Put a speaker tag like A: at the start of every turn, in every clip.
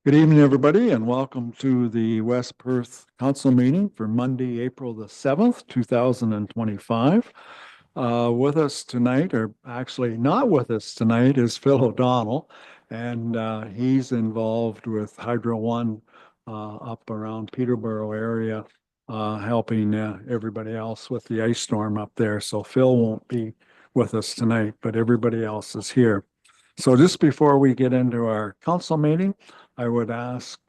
A: Good evening, everybody, and welcome to the West Perth Council meeting for Monday, April the 7th, 2025. With us tonight, or actually not with us tonight, is Phil O'Donnell, and he's involved with Hydro One up around Peterborough area, helping everybody else with the ice storm up there. So Phil won't be with us tonight, but everybody else is here. So just before we get into our council meeting, I would ask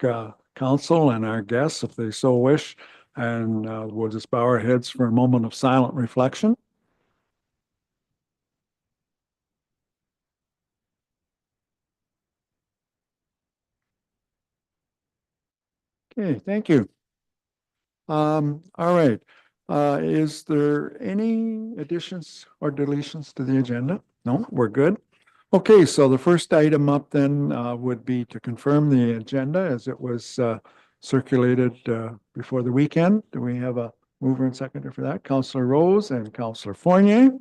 A: council and our guests if they so wish, and we'll just bow our heads for a moment of silent reflection. Okay, thank you. All right. Is there any additions or deletions to the agenda? No, we're good. Okay, so the first item up then would be to confirm the agenda as it was circulated before the weekend. Do we have a mover and seconder for that? Councillor Rose and Councillor Fournier,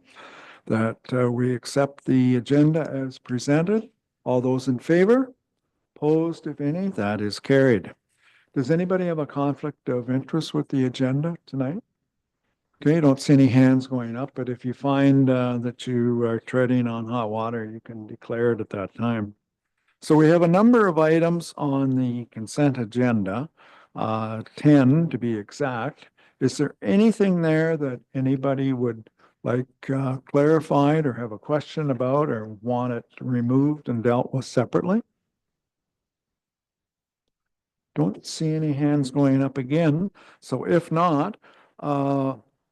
A: that we accept the agenda as presented. All those in favor? Opposed, if any? That is carried. Does anybody have a conflict of interest with the agenda tonight? Okay, don't see any hands going up, but if you find that you are treading on hot water, you can declare it at that time. So we have a number of items on the consent agenda, 10 to be exact. Is there anything there that anybody would like clarified or have a question about or want it removed and dealt with separately? Don't see any hands going up again. So if not,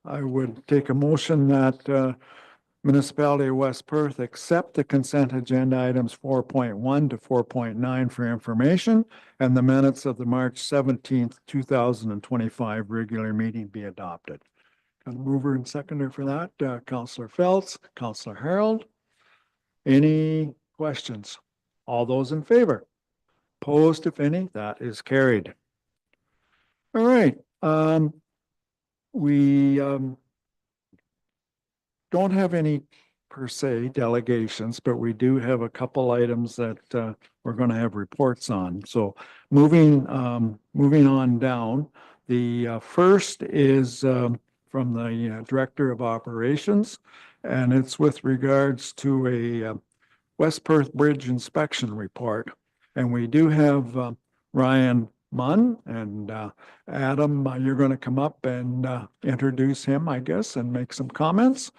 A: I would take a motion that Municipality of West Perth accept the consent agenda items 4.1 to 4.9 for information, and the minutes of the March 17th, 2025 regular meeting be adopted. Kind of mover and seconder for that, Councillor Phelps, Councillor Harold. Any questions? All those in favor? Opposed, if any? That is carried. All right. We don't have any per se delegations, but we do have a couple items that we're going to have reports on. So moving on down, the first is from the Director of Operations, and it's with regards to a West Perth Bridge inspection report. And we do have Ryan Munn and Adam, you're going to come up and introduce him, I guess, and make some comments.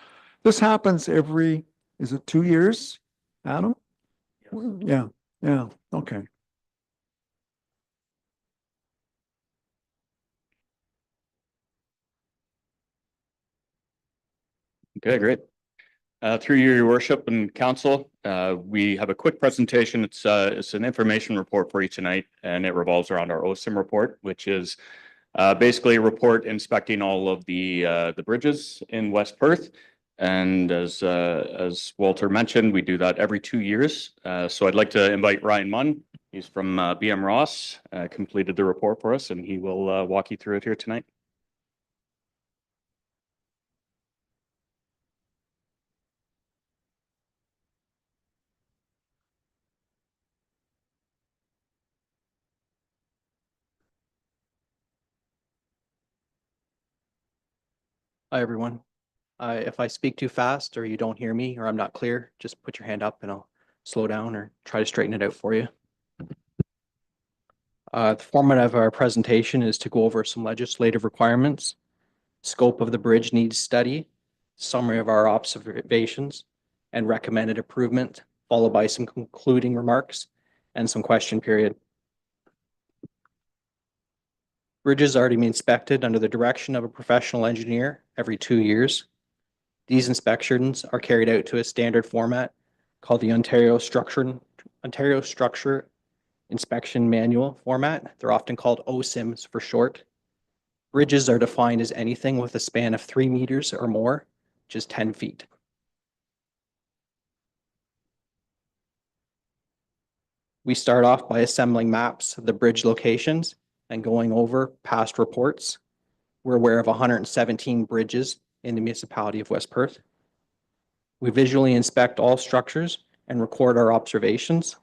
A: This happens every, is it 2 years, Adam? Yes. Yeah, okay.
B: Okay, great. Through your worship and council, we have a quick presentation. It's an information report for you tonight, and it revolves around our OSIM report, which is basically a report inspecting all of the bridges in West Perth. And as Walter mentioned, we do that every 2 years. So I'd like to invite Ryan Munn. He's from BM Ross, completed the report for us, and he will walk you through it here tonight.
C: Hi, everyone. If I speak too fast or you don't hear me or I'm not clear, just put your hand up and I'll slow down or try to straighten it out for you. The format of our presentation is to go over some legislative requirements, scope of the bridge needs study, summary of our observations, and recommended improvement, followed by some concluding remarks and some question period. Bridges are to be inspected under the direction of a professional engineer every 2 years. These inspections are carried out to a standard format called the Ontario Structure Inspection Manual format. They're often called OSIMs for short. Bridges are defined as anything with a span of 3 meters or more, which is 10 feet. We start off by assembling maps of the bridge locations and going over past reports. We're aware of 117 bridges in the municipality of West Perth. We visually inspect all structures and record our observations.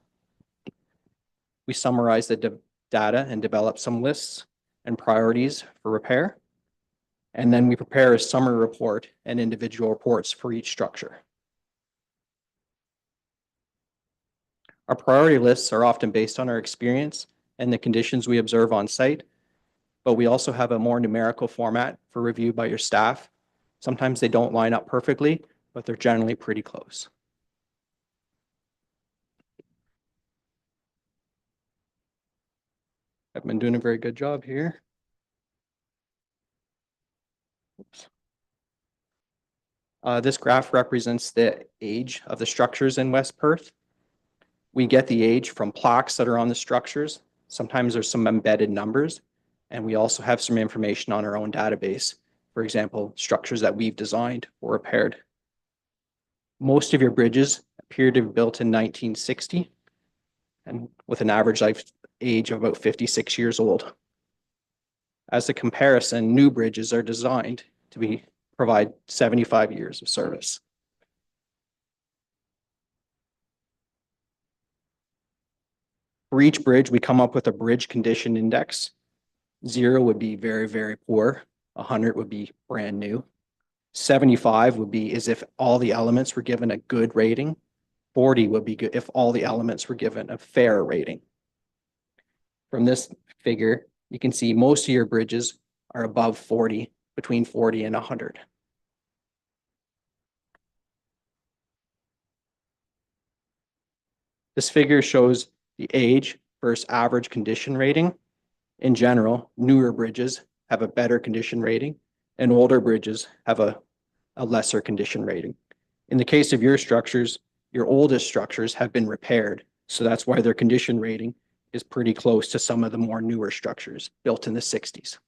C: We summarize the data and develop some lists and priorities for repair. And then we prepare a summary report and individual reports for each structure. Our priority lists are often based on our experience and the conditions we observe on site, but we also have a more numerical format for review by your staff. Sometimes they don't line up perfectly, but they're generally pretty close. I've been doing a very good job here. Oops. This graph represents the age of the structures in West Perth. We get the age from plaques that are on the structures. Sometimes there's some embedded numbers, and we also have some information on our own database. For example, structures that we've designed or repaired. Most of your bridges appear to be built in 1960 and with an average life age of about 56 years old. As a comparison, new bridges are designed to provide 75 years of service. For each bridge, we come up with a bridge condition index. 0 would be very, very poor. 100 would be brand new. 75 would be as if all the elements were given a good rating. 40 would be good if all the elements were given a fair rating. From this figure, you can see most of your bridges are above 40, between 40 and 100. This figure shows the age versus average condition rating. In general, newer bridges have a better condition rating and older bridges have a lesser condition rating. In the case of your structures, your oldest structures have been repaired. So that's why their condition rating is pretty close to some of the more newer structures built in the 60s.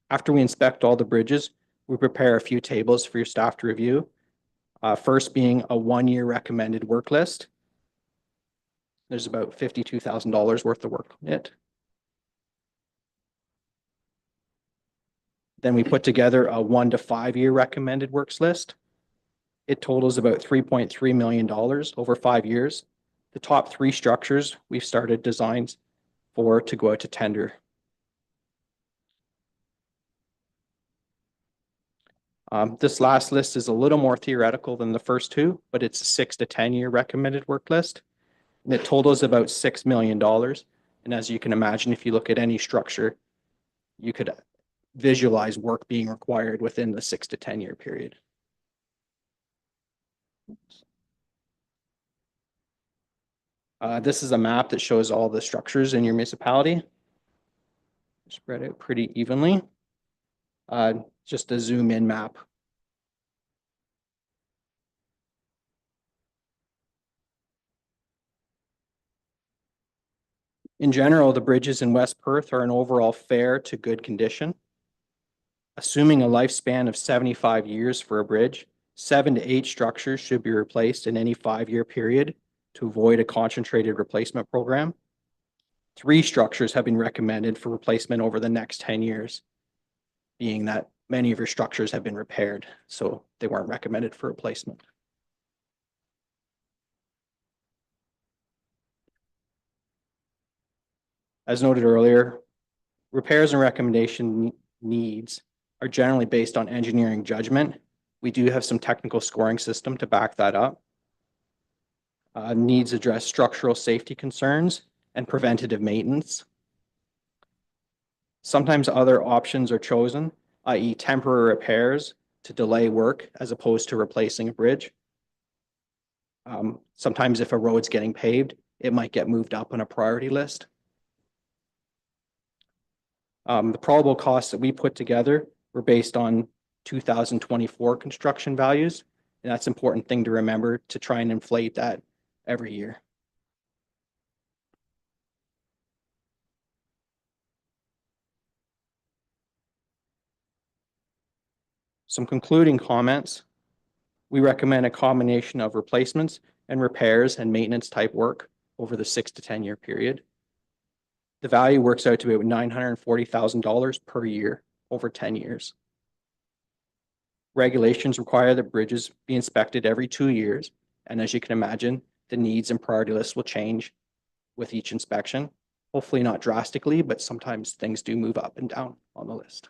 C: After we inspect all the bridges, we prepare a few tables for your staff to review. First being a 1-year recommended work list. There's about $52,000 worth of work in it. Then we put together a 1 to 5 year recommended works list. It totals about $3.3 million over 5 years. The top 3 structures we've started designs for to go out to tender. This last list is a little more theoretical than the first 2, but it's a 6 to 10 year recommended work list. And it totals about $6 million. And as you can imagine, if you look at any structure, you could visualize work being required within the 6 to 10 year period. This is a map that shows all the structures in your municipality. Spread out pretty evenly. Just a zoom in map. In general, the bridges in West Perth are in overall fair to good condition. Assuming a lifespan of 75 years for a bridge, 7 to 8 structures should be replaced in any 5-year period to avoid a concentrated replacement program. 3 structures have been recommended for replacement over the next 10 years, being that many of your structures have been repaired, so they weren't recommended for replacement. As noted earlier, repairs and recommendation needs are generally based on engineering judgment. We do have some technical scoring system to back that up. Needs address structural safety concerns and preventative maintenance. Sometimes other options are chosen, i.e. temporary repairs to delay work as opposed to replacing a bridge. Sometimes if a road's getting paved, it might get moved up on a priority list. The probable costs that we put together were based on 2024 construction values, and that's an important thing to remember to try and inflate that every year. Some concluding comments. We recommend a combination of replacements and repairs and maintenance type work over the 6 to 10 year period. The value works out to be about $940,000 per year over 10 years. Regulations require that bridges be inspected every 2 years, And as you can imagine, the needs and priority list will change with each inspection. Hopefully not drastically, but sometimes things do move up and down on the list.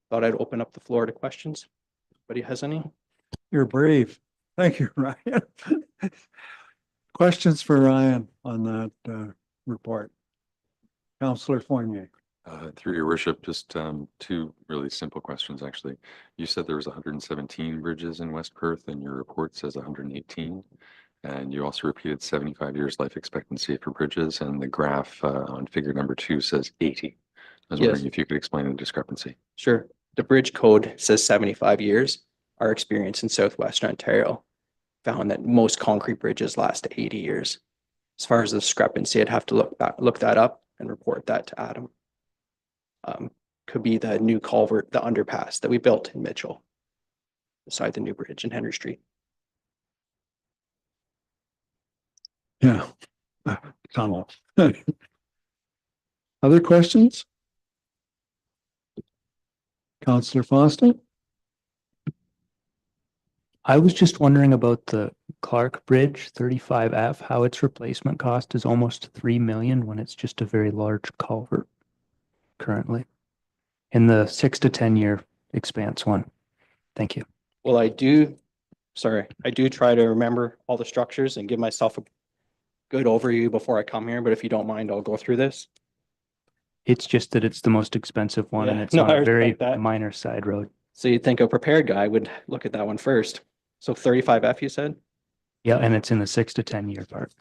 C: Thought I'd open up the floor to questions. Anybody has any?
A: You're brave. Thank you, Ryan. Questions for Ryan on that report? Councillor Fournier.
D: Through your worship, just two really simple questions, actually. You said there was 117 bridges in West Perth and your report says 118. And you also repeated 75 years life expectancy for bridges, and the graph on figure number 2 says 80. I was wondering
C: Yes.
D: if you could explain the discrepancy.
C: Sure. The bridge code says 75 years. Our experience in Southwestern Ontario found that most concrete bridges last 80 years. As far as the discrepancy, I'd have to look that up and report that to Adam. Could be the new culvert, the underpass that we built in Mitchell beside the new bridge in Henry Street.
A: Yeah. Tunnel. Other questions? Councillor Foster?
E: I was just wondering about the Clark Bridge 35F, how its replacement cost is almost 3 million when it's just a very large culvert currently in the 6 to 10 year expanse one. Thank you.
C: Well, I do try to remember all the structures and give myself a good overview before I come here, but if you don't mind, I'll go through this.
E: It's just that it's the most expensive one and
C: Yeah,
E: it's
C: no,
E: on
C: I
E: a very
C: respect that.
E: minor side road.
C: So you'd think a prepared guy would look at that one first. So 35F, you said?
E: Yeah, and it's in the 6 to 10 year part.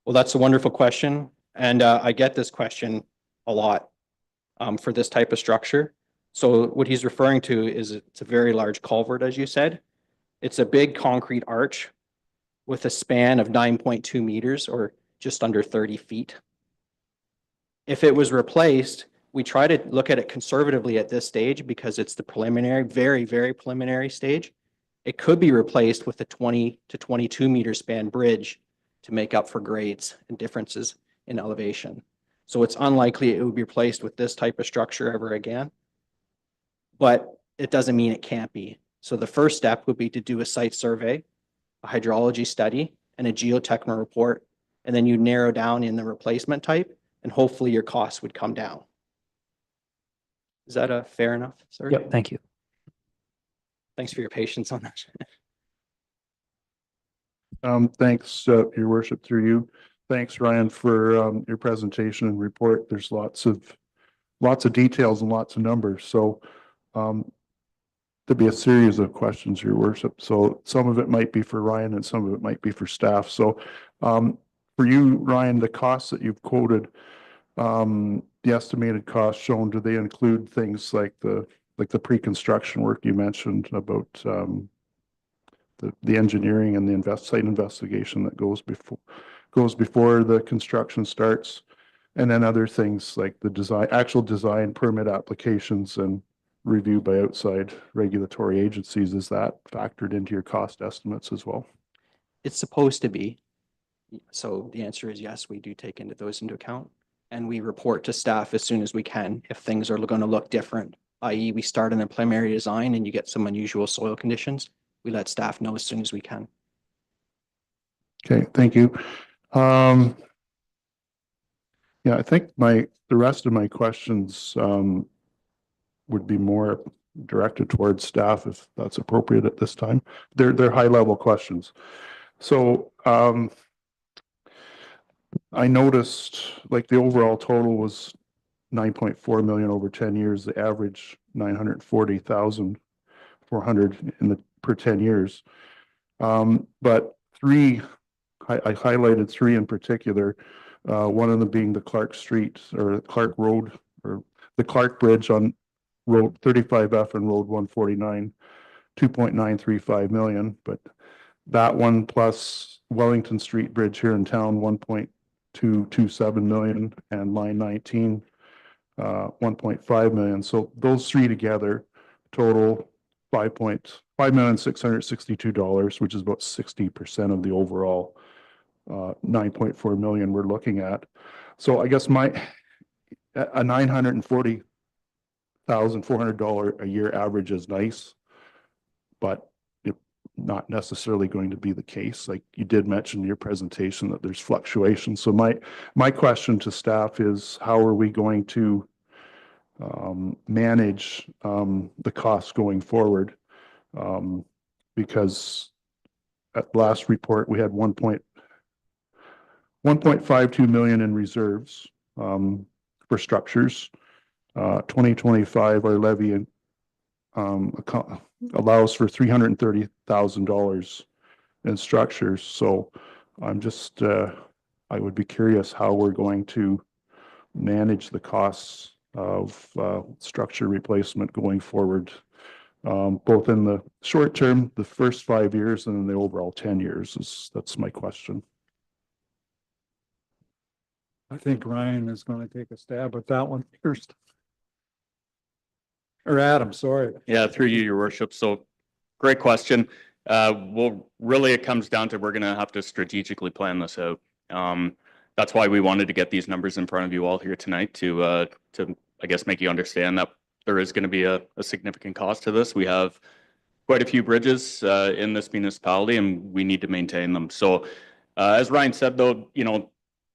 C: Well, that's a wonderful question. And I get this question a lot for this type of structure. So what he's referring to is it's a very large culvert, as you said. It's a big concrete arch with a span of 9.2 meters or just under 30 feet. If it was replaced, we try to look at it conservatively at this stage because it's the preliminary, very, very preliminary stage. It could be replaced with a 20 to 22 meter span bridge to make up for grades and differences in elevation. So it's unlikely it would be replaced with this type of structure ever again, but it doesn't mean it can't be. So the first step would be to do a site survey, a hydrology study, and a geotechnical report, and then you narrow down in the replacement type, and hopefully your costs would come down. Is that a fair enough, sir?
E: Yep, thank you.
C: Thanks for your patience on that.
F: Thanks, your worship, through you. Thanks, Ryan, for your presentation and report. There's lots of details and lots of numbers. So there'll be a series of questions, your worship. So some of it might be for Ryan and some of it might be for staff. So for you, Ryan, the costs that you've quoted, the estimated costs shown, do they include things like the pre-construction work you mentioned about the engineering and the site investigation that goes before the construction starts, and then other things like the actual design permit applications and review by outside regulatory agencies? Is that factored into your cost estimates as well?
C: It's supposed to be. So the answer is yes, we do take those into account. And we report to staff as soon as we can if things are going to look different, i.e. we start in a preliminary design and you get some unusual soil conditions. We let staff know as soon as we can.
F: Okay, thank you. Yeah, I think the rest of my questions would be more directed towards staff if that's appropriate at this time. They're high level questions. So I noticed like the overall total was 9.4 million over 10 years, the average 940,400 per 10 years. But I highlighted three in particular, one of them being the Clark Street or Clark Road or the Clark Bridge on Road 35F and Road 149, 2.935 million. But that one plus Wellington Street Bridge here in town, 1.227 million, and line 19, 1.5 million. So those three together total $5,662,000, which is about 60% of the overall 9.4 million we're looking at. So I guess a 940 $1,400 a year average is nice, but it not necessarily going to be the case. Like you did mention in your presentation that there's fluctuations. So my question to staff is, how are we going to manage the costs going forward? Because at the last report, we had 1.52 million in reserves for structures. 2025, our levy allows for $330,000 in structures. So I'm just, I would be curious how we're going to manage the costs of structure replacement going forward, both in the short term, the first 5 years, and then the overall 10 years. That's my question.
A: I think Ryan is going to take a stab at that one first. Or Adam, sorry.
B: Yeah, through you, your worship. So great question. Well, really it comes down to, we're going to have to strategically plan this out. That's why we wanted to get these numbers in front of you all here tonight to I guess, make you understand that there is going to be a significant cost to this. We have quite a few bridges in this municipality, and we need to maintain them. So as Ryan said, though, you know,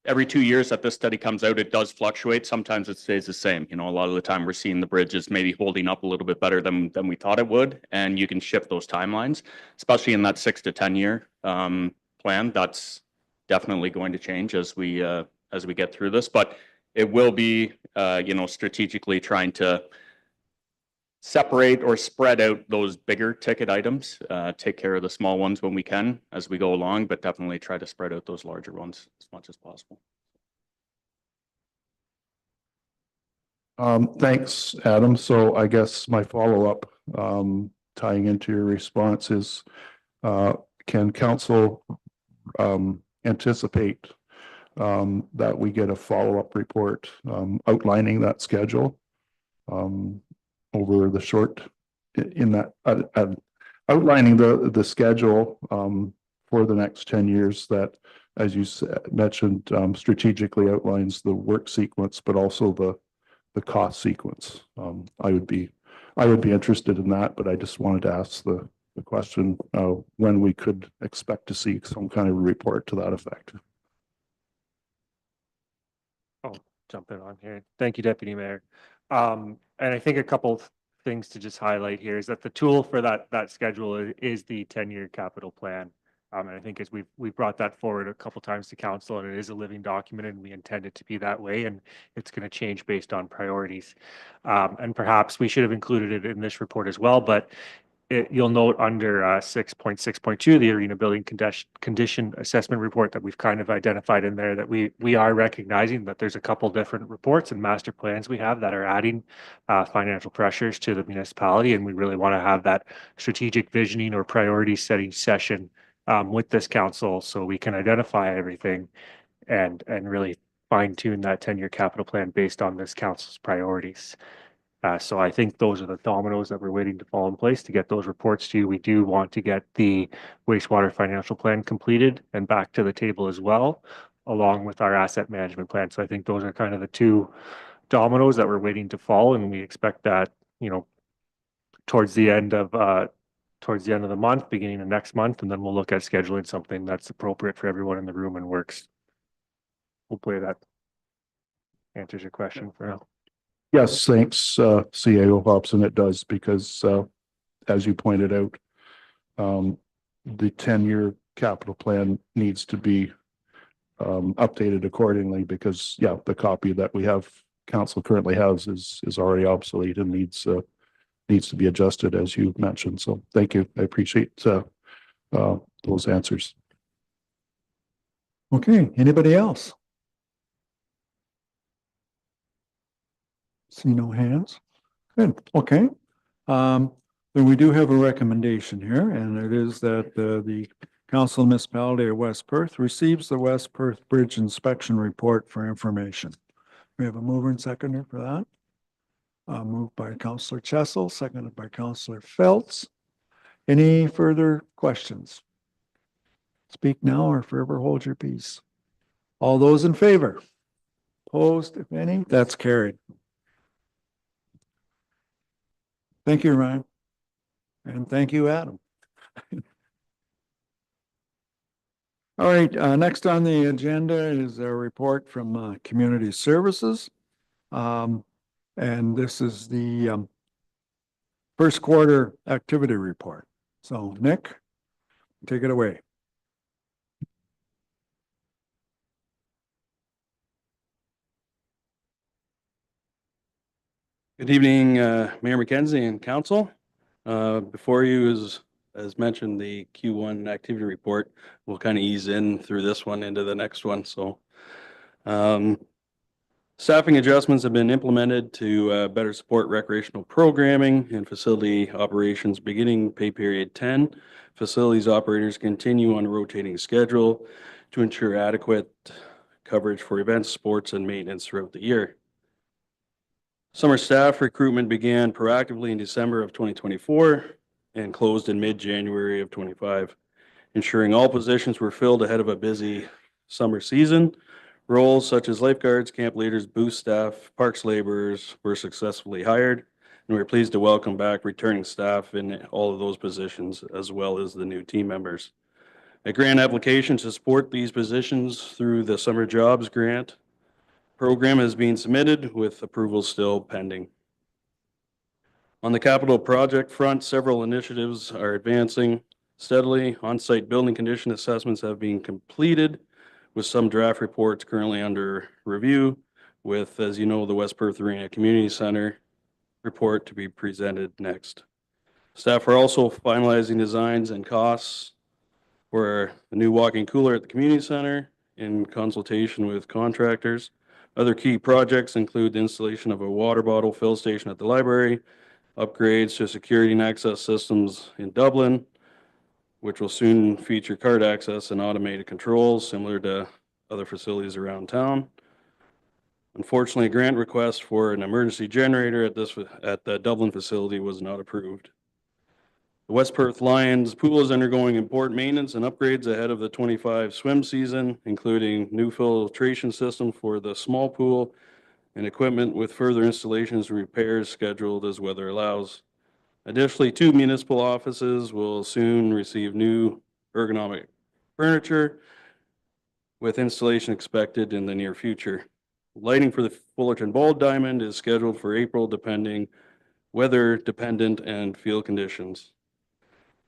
B: every 2 years that this study comes out, it does fluctuate. Sometimes it stays the same. You know, a lot of the time we're seeing the bridges maybe holding up a little bit better than we thought it would. And you can shift those timelines, especially in that 6 to 10 year plan. That's definitely going to change as we get through this. But it will be, you know, strategically trying to separate or spread out those bigger ticket items, take care of the small ones when we can as we go along, but definitely try to spread out those larger ones as much as possible.
F: Thanks, Adam. So I guess my follow-up, tying into your response is, can council anticipate that we get a follow-up report outlining that schedule over the short, in that outlining the schedule for the next 10 years that, as you mentioned, strategically outlines the work sequence, but also the cost sequence. I would be interested in that, but I just wanted to ask the question when we could expect to see some kind of report to that effect.
G: Jump in on here. Thank you, Deputy Mayor. And I think a couple of things to just highlight here is that the tool for that schedule is the 10-year capital plan. And I think as we've brought that forward a couple times to council, and it is a living document, and we intend it to be that way, and it's going to change based on priorities. And perhaps we should have included it in this report as well, but you'll note under 6.6.2, the arena building condition assessment report, that we've kind of identified in there that we are recognizing that there's a couple different reports and master plans we have that are adding financial pressures to the municipality, and we really want to have that strategic visioning or priority setting session with this council so we can identify everything and really fine tune that 10-year capital plan based on this council's priorities. So I think those are the dominoes that we're waiting to fall in place to get those reports to you. We do want to get the wastewater financial plan completed and back to the table as well, along with our asset management plan. So I think those are kind of the two dominoes that we're waiting to fall, and we expect that, you know, towards the end of the month, beginning of next month, and then we'll look at scheduling something that's appropriate for everyone in the room and works. Hopefully that answers your question for now.
F: Yes, thanks, CAO Hobson. It does, because as you pointed out, the 10-year capital plan needs to be updated accordingly, because the copy that we have, council currently has, is already obsolete and needs to be adjusted, as you mentioned. So thank you. I appreciate those answers.
A: Okay, anybody else? See no hands. Good, okay. Then we do have a recommendation here, and it is that the Council Municipality of West Perth receives the West Perth Bridge Inspection Report for information. We have a mover and seconder for that. Moved by Councillor Chessel, seconded by Councillor Feltz. Any further questions? Speak now or forever hold your peace. All those in favor? Opposed, if any? That's carried. Thank you, Ryan. And thank you, Adam. All right, next on the agenda is a report from Community Services. And this is the first quarter activity report. So Nick, take it away.
H: Good evening, Mayor McKenzie and council. Before you is, as mentioned, the Q1 activity report. We'll kind of ease in through this one into the next one. So staffing adjustments have been implemented to better support recreational programming and facility operations beginning pay period 10. Facilities operators continue on a rotating schedule to ensure adequate coverage for events, sports, and maintenance throughout the year. Summer staff recruitment began proactively in December of 2024 and closed in mid-January of 25, ensuring all positions were filled ahead of a busy summer season. Roles such as lifeguards, camp leaders, booth staff, parks laborers were successfully hired, and we're pleased to welcome back returning staff in all of those positions, as well as the new team members. A grant application to support these positions through the Summer Jobs Grant program has been submitted with approval still pending. On the capital project front, several initiatives are advancing steadily. On-site building condition assessments have been completed with some draft reports currently under review with, as you know, the West Perth Arena Community Center report to be presented next. Staff are also finalizing designs and costs for the new walk-in cooler at the community center in consultation with contractors. Other key projects include the installation of a water bottle fill station at the library, upgrades to security and access systems in Dublin, which will soon feature card access and automated controls similar to other facilities around town. Unfortunately, a grant request for an emergency generator at the Dublin facility was not approved. The West Perth Lions pool is undergoing important maintenance and upgrades ahead of the 25 swim season, including new filtration system for the small pool and equipment with further installations and repairs scheduled as weather allows. Additionally, 2 municipal offices will soon receive new ergonomic furniture with installation expected in the near future. Lighting for the Fullerton Ball Diamond is scheduled for April, weather dependent and field conditions.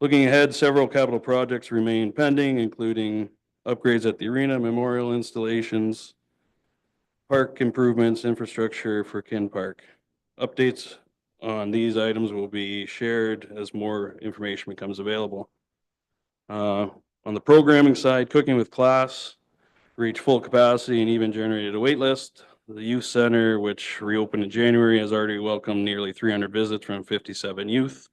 H: Looking ahead, several capital projects remain pending, including upgrades at the arena, memorial installations, park improvements, infrastructure for Kin Park. Updates on these items will be shared as more information becomes available. On the programming side, Cooking with Class reached full capacity and even generated a wait list. The youth center, which reopened in January, has already welcomed nearly 300 visits from 57 youth.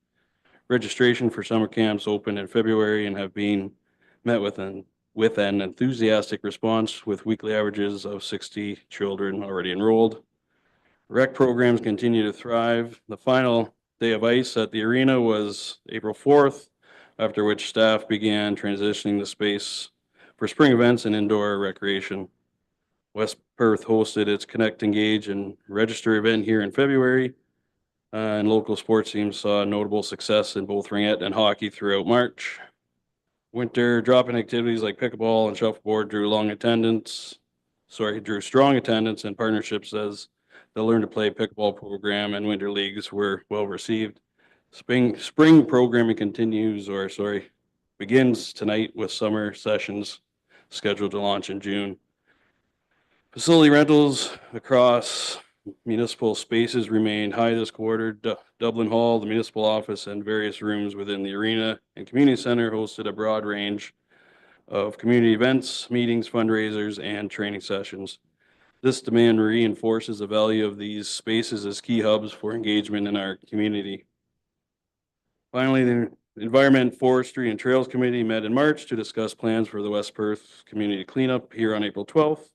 H: Registration for summer camps opened in February and have been met with an enthusiastic response with weekly averages of 60 children already enrolled. Rec programs continue to thrive. The final day of ice at the arena was April 4th, after which staff began transitioning the space for spring events and indoor recreation. West Perth hosted its Connect, Engage, and Register event here in February. And local sports teams saw notable success in both ringette and hockey throughout March. Winter drop-in activities like pickleball and shuffleboard drew strong attendance and partnerships as the Learn to Play pickleball program and winter leagues were well received. Spring programming begins tonight with summer sessions scheduled to launch in June. Facility rentals across municipal spaces remained high this quarter. Dublin Hall, the municipal office, and various rooms within the arena and community center hosted a broad range of community events, meetings, fundraisers, and training sessions. This demand reinforces the value of these spaces as key hubs for engagement in our community. Finally, the Environment, Forestry, and Trails Committee met in March to discuss plans for the West Perth community cleanup here on April 12th.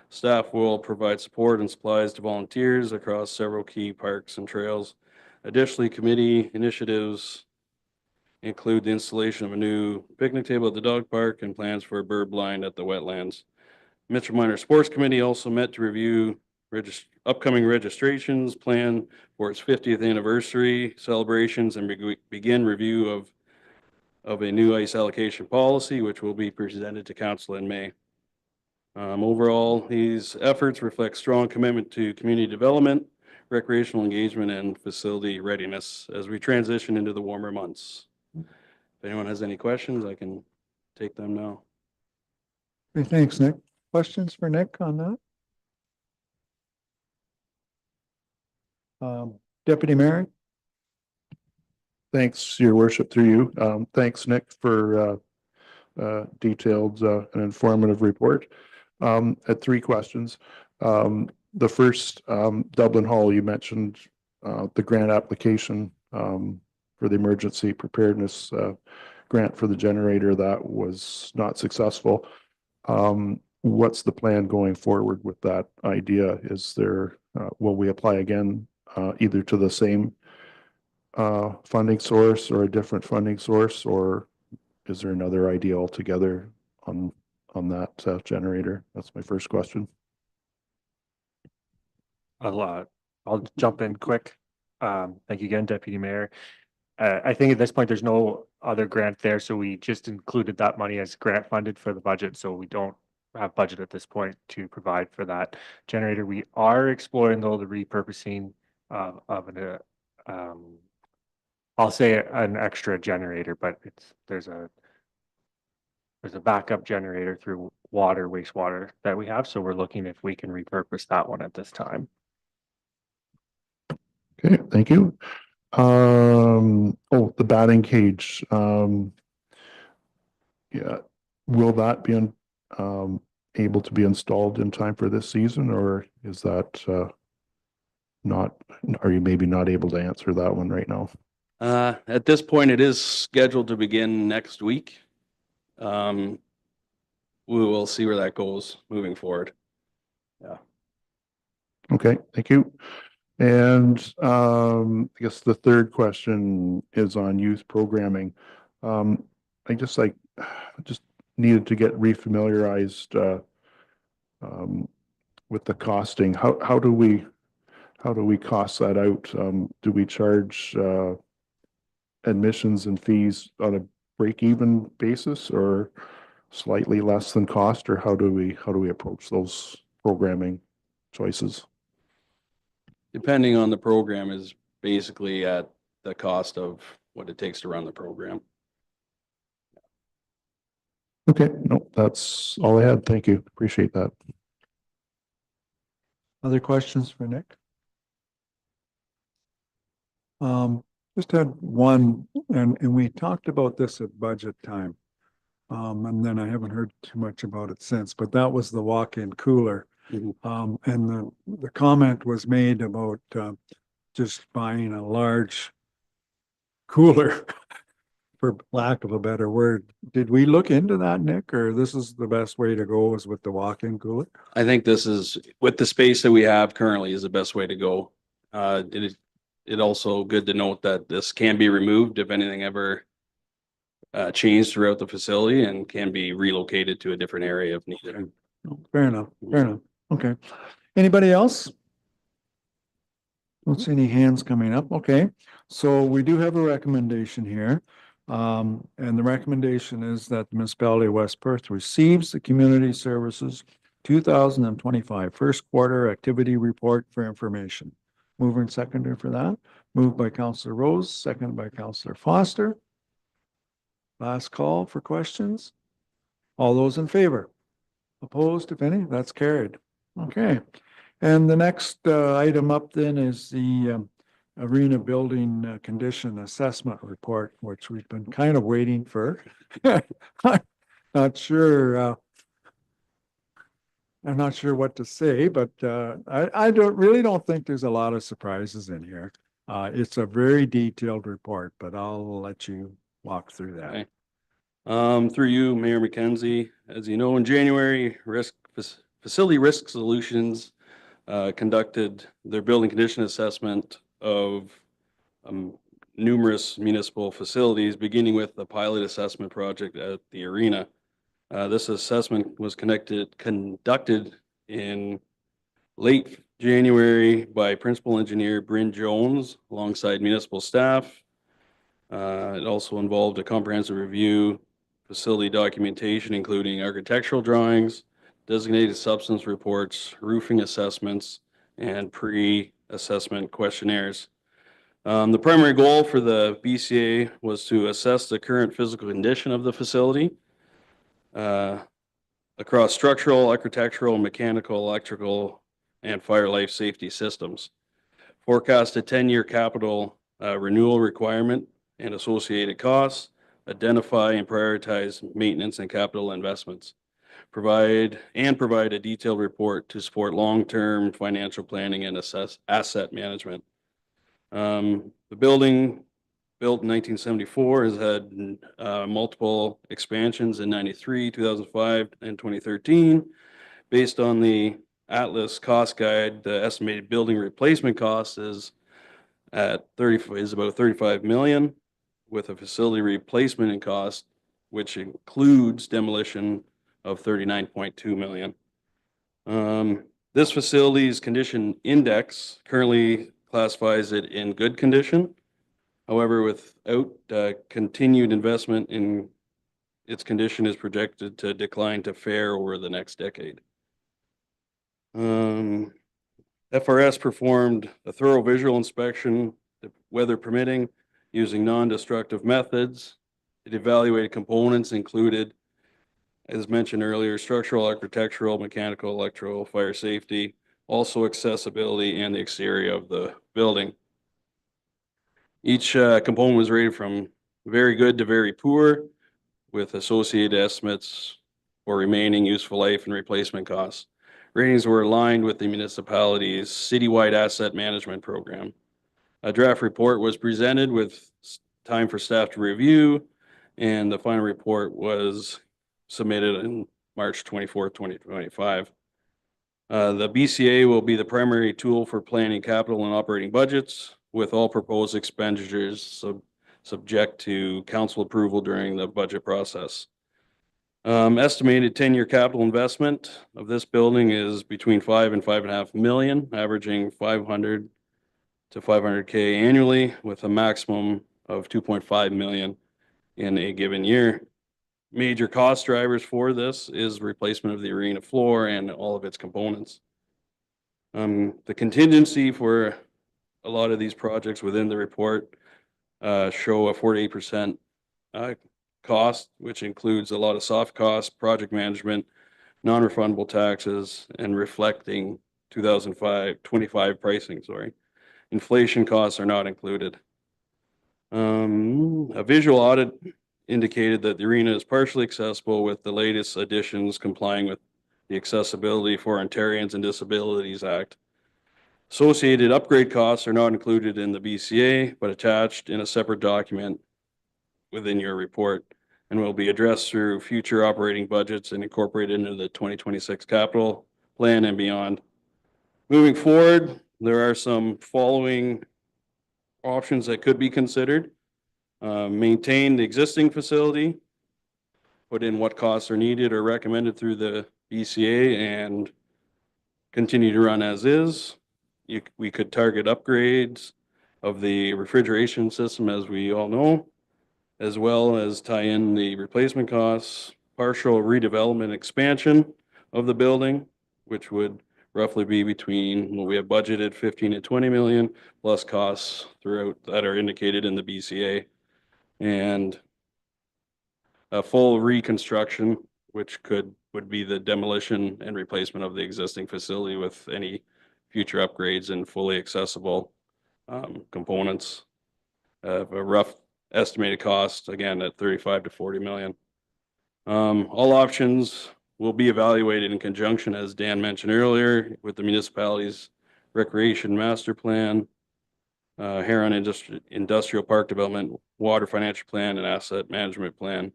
H: Staff will provide support and supplies to volunteers across several key parks and trails. Additionally, committee initiatives include the installation of a new picnic table at the dog park and plans for a bird blind at the wetlands. Mitchell Minor Sports Committee also met to review upcoming registrations, plan for its 50th anniversary celebrations, and begin review of a new ice allocation policy, which will be presented to council in May. Overall, these efforts reflect strong commitment to community development, recreational engagement, and facility readiness as we transition into the warmer months. If anyone has any questions, I can take them now.
A: Okay, thanks, Nick. Questions for Nick on that? Deputy Mayor?
F: Thanks, your worship, through you. Thanks, Nick, for detailed and informative report. Had three questions. The first, Dublin Hall, you mentioned the grant application for the emergency preparedness grant for the generator that was not successful. What's the plan going forward with that idea? Is there, will we apply again either to the same funding source or a different funding source, or is there another idea altogether on that generator? That's my first question.
G: I'll jump in quick. Thank you again, Deputy Mayor. I think at this point, there's no other grant there, so we just included that money as grant funded for the budget, so we don't have budget at this point to provide for that generator. We are exploring though the repurposing of an I'll say an extra generator, but there's a backup generator through wastewater that we have, so we're looking if we can repurpose that one at this time.
F: Okay, thank you. Oh, the batting cage. Yeah, will that be able to be installed in time for this season, or is that not, are you maybe not able to answer that one right now?
H: At this point, it is scheduled to begin next week. We will see where that goes moving forward.
F: Okay, thank you. And I guess the third question is on youth programming. I just needed to get refamiliarized with the costing. How do we cost that out? Do we charge admissions and fees on a break-even basis, or slightly less than cost, or how do we approach those programming choices?
H: Depending on the program, is basically at the cost of what it takes to run the program.
F: Okay, no, that's all I had. Thank you. Appreciate that.
A: Other questions for Nick? Just had one, and we talked about this at budget time. And then I haven't heard too much about it since, but that was the walk-in cooler.
H: Mhm.
A: And the comment was made about just buying a large cooler, for lack of a better word. Did we look into that, Nick, or this is the best way to go is with the walk-in cooler?
H: I think this is, with the space that we have currently, is the best way to go. It also good to note that this can be removed if anything ever changed throughout the facility, and can be relocated to a different area if needed.
A: Fair enough, fair enough. Okay. Anybody else? Don't see any hands coming up. Okay, so we do have a recommendation here. And the recommendation is that the municipality of West Perth receives the Community Services 2025 first quarter activity report for information. Mover and seconder for that. Moved by Councillor Rose, seconded by Councillor Foster. Last call for questions. All those in favor? Opposed, if any? That's carried. Okay. And the next item up then is the arena building condition assessment report, which we've been kind of waiting for. Not sure. I'm not sure what to say, but I don't think there's a lot of surprises in here. It's a very detailed report, but I'll let you walk through that.
H: Okay. Through you, Mayor McKenzie, as you know, in January, Facility Risk Solutions conducted their building condition assessment of numerous municipal facilities, beginning with the pilot assessment project at the arena. This assessment was conducted in late January by Principal Engineer Bryn Jones alongside municipal staff. It also involved a comprehensive review, facility documentation, including architectural drawings, designated substance reports, roofing assessments, and pre-assessment questionnaires. The primary goal for the BCA was to assess the current physical condition of the facility across structural, architectural, mechanical, electrical, and fire life safety systems. Forecast a 10-year capital renewal requirement and associated costs, identify and prioritize maintenance and capital investments, provide a detailed report to support long-term financial planning and assess asset management. The building, built in 1974, has had multiple expansions in 93, 2005, and 2013. Based on the Atlas cost guide, the estimated building replacement cost is about 35 million, with a facility replacement in cost, which includes demolition of 39.2 million. This facility's condition index currently classifies it in good condition. However, without continued investment in its condition is projected to decline to fair over the next decade. FRS performed a thorough visual inspection, weather permitting, using non-destructive methods. It evaluated components included, as mentioned earlier, structural, architectural, mechanical, electrical, fire safety, also accessibility and the exterior of the building. Each component was rated from very good to very poor, with associated estimates for remaining useful life and replacement costs. Ratings were aligned with the municipality's citywide asset management program. A draft report was presented with time for staff to review, and the final report was submitted on March 24th, 2025. The BCA will be the primary tool for planning capital and operating budgets, with all proposed expenditures subject to council approval during the budget process. Estimated 10-year capital investment of this building is between 5 and 5.5 million, averaging 500 to 500K annually, with a maximum of 2.5 million in a given year. Major cost drivers for this is replacement of the arena floor and all of its components. The contingency for a lot of these projects within the report show a 48% cost, which includes a lot of soft costs, project management, non-refundable taxes, and reflecting 2025 pricing, Inflation costs are not included. A visual audit indicated that the arena is partially accessible with the latest additions complying with the Accessibility for Ontarians and Disabilities Act. Associated upgrade costs are not included in the BCA, but attached in a separate document within your report, and will be addressed through future operating budgets and incorporated into the 2026 capital plan and beyond. Moving forward, there are some following options that could be considered. Maintain the existing facility, put in what costs are needed or recommended through the BCA, and continue to run as is. We could target upgrades of the refrigeration system, as we all know, as well as tie in the replacement costs, partial redevelopment expansion of the building, which would roughly be between what we have budgeted 15 and 20 million, plus costs throughout that are indicated in the BCA, and a full reconstruction, which would be the demolition and replacement of the existing facility with any future upgrades and fully accessible components. A rough estimated cost, again, at 35 to 40 million. All options will be evaluated in conjunction, as Dan mentioned earlier, with the municipality's recreation master plan, Heron Industrial Park Development, water financial plan, and asset management plan.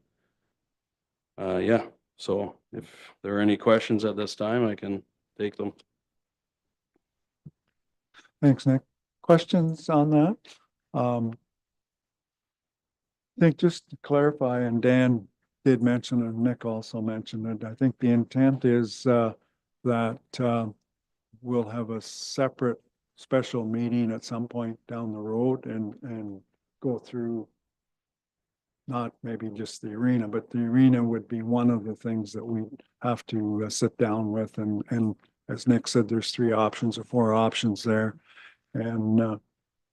H: So if there are any questions at this time, I can take them.
A: Thanks, Nick. Questions on that? I think just to clarify, and Dan did mention, and Nick also mentioned it, I think the intent is that we'll have a separate special meeting at some point down the road and go through not maybe just the arena, but the arena would be one of the things that we have to sit down with. And as Nick said, there's 3 options or 4 options there. And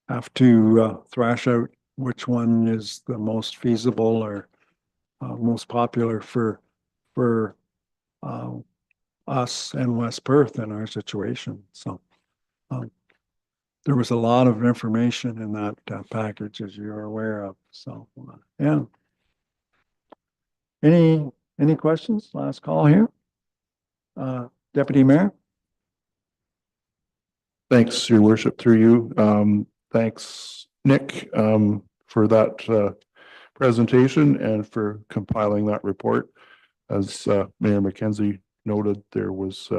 A: have to thrash out which one is the most feasible or most popular for us and West Perth in our situation. So there was a lot of information in that package, as you're aware of. So yeah. Any questions? Last call here. Deputy Mayor.
F: Thanks, Your Worship, through you. Thanks, Nick, for that presentation and for compiling that report. As Mayor McKenzie noted, there was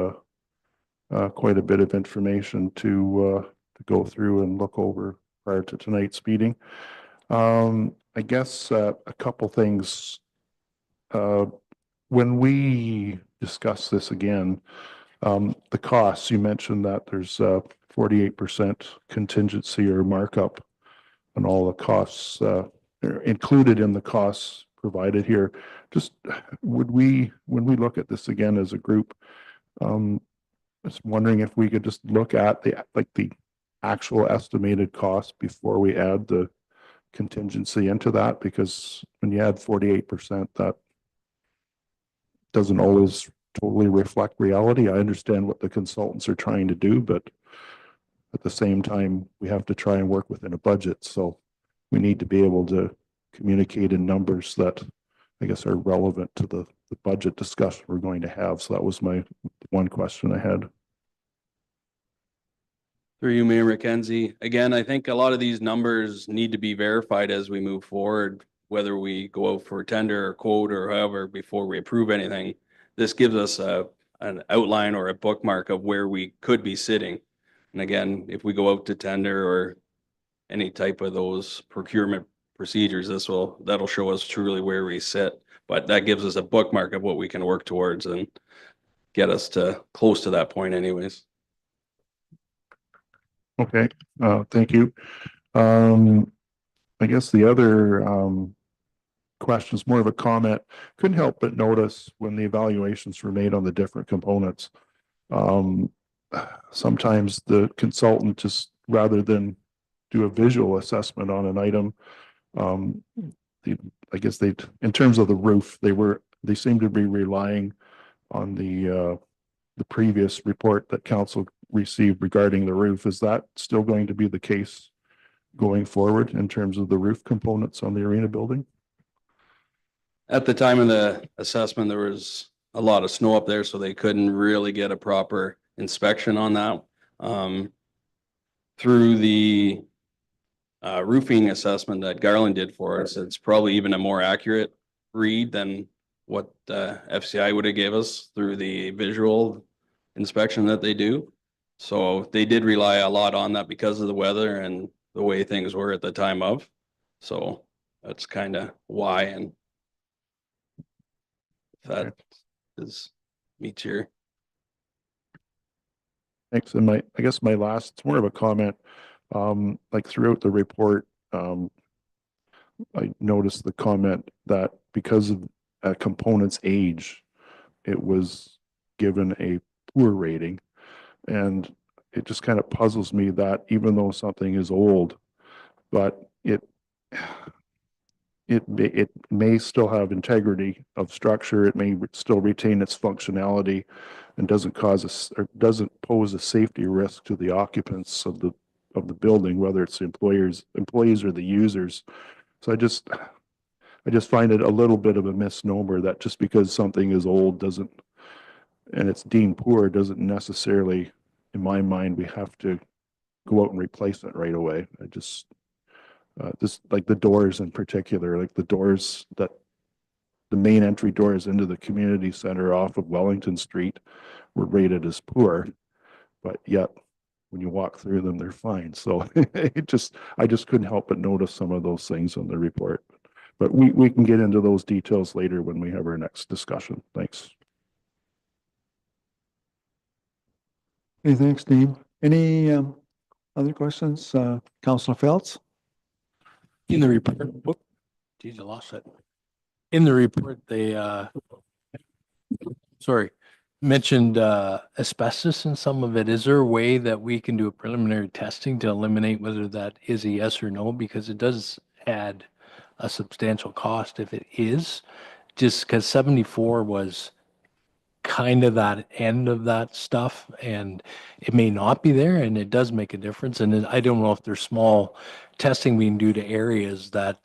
F: quite a bit of information to go through and look over prior to tonight's meeting. I guess a couple things. When we discuss this again, the costs, you mentioned that there's 48% contingency or markup on all the costs included in the costs provided here. Just when we look at this again as a group, I was wondering if we could just look at the actual estimated cost before we add the contingency into that, because when you add 48%, that doesn't always totally reflect reality. I understand what the consultants are trying to do, but at the same time, we have to try and work within a budget. So we need to be able to communicate in numbers that I guess are relevant to the budget discussion we're going to have. So that was my one question I had.
H: Through you, Mayor McKenzie. Again, I think a lot of these numbers need to be verified as we move forward, whether we go out for tender or quote or however, before we approve anything. This gives us an outline or a bookmark of where we could be sitting. And again, if we go out to tender or any type of those procurement procedures, that'll show us truly where we sit. But that gives us a bookmark of what we can work towards and get us to close to that point anyways.
F: Okay, thank you. I guess the other question is more of a comment. Couldn't help but notice when the evaluations were made on the different components. Sometimes the consultant, just rather than do a visual assessment on an item, I guess in terms of the roof, they seem to be relying on the previous report that council received regarding the roof. Is that still going to be the case going forward in terms of the roof components on the arena building?
H: At the time of the assessment, there was a lot of snow up there, so they couldn't really get a proper inspection on that. Through the roofing assessment that Garland did for us, it's probably even a more accurate read than what FCI would have gave us through the visual inspection that they do. So they did rely a lot on that because of the weather and the way things were at the time of. So that's kind of why, and that is meets your.
F: Thanks. And I guess my last, it's more of a comment. Like throughout the report, I noticed the comment that because of a component's age, it was given a poor rating. And it just kind of puzzles me that even though something is old, but it may still have integrity of structure. It may still retain its functionality and doesn't pose a safety risk to the occupants of the building, whether it's the employees or the users. So I just find it a little bit of a misnomer that just because something is old and it's deemed poor doesn't necessarily, in my mind, we have to go out and replace it right away. I just like the doors in particular, like the doors that the main entry doors into the community center off of Wellington Street were rated as poor, but yet when you walk through them, they're fine. So I just couldn't help but notice some of those things in the report. But we can get into those details later when we have our next discussion. Thanks.
A: Okay, thanks, Dean. Any other questions? Councillor Phelps?
I: In the report, whoop, geez, I lost it. In the report, they, sorry, mentioned, asbestos in some of it. Is there a way that we can do a preliminary testing to eliminate whether that is a yes or no? Because it does add a substantial cost if it is, just because 74 was kind of that end of that stuff, and it may not be there, and it does make a difference. And I don't know if there's small testing we can do to areas that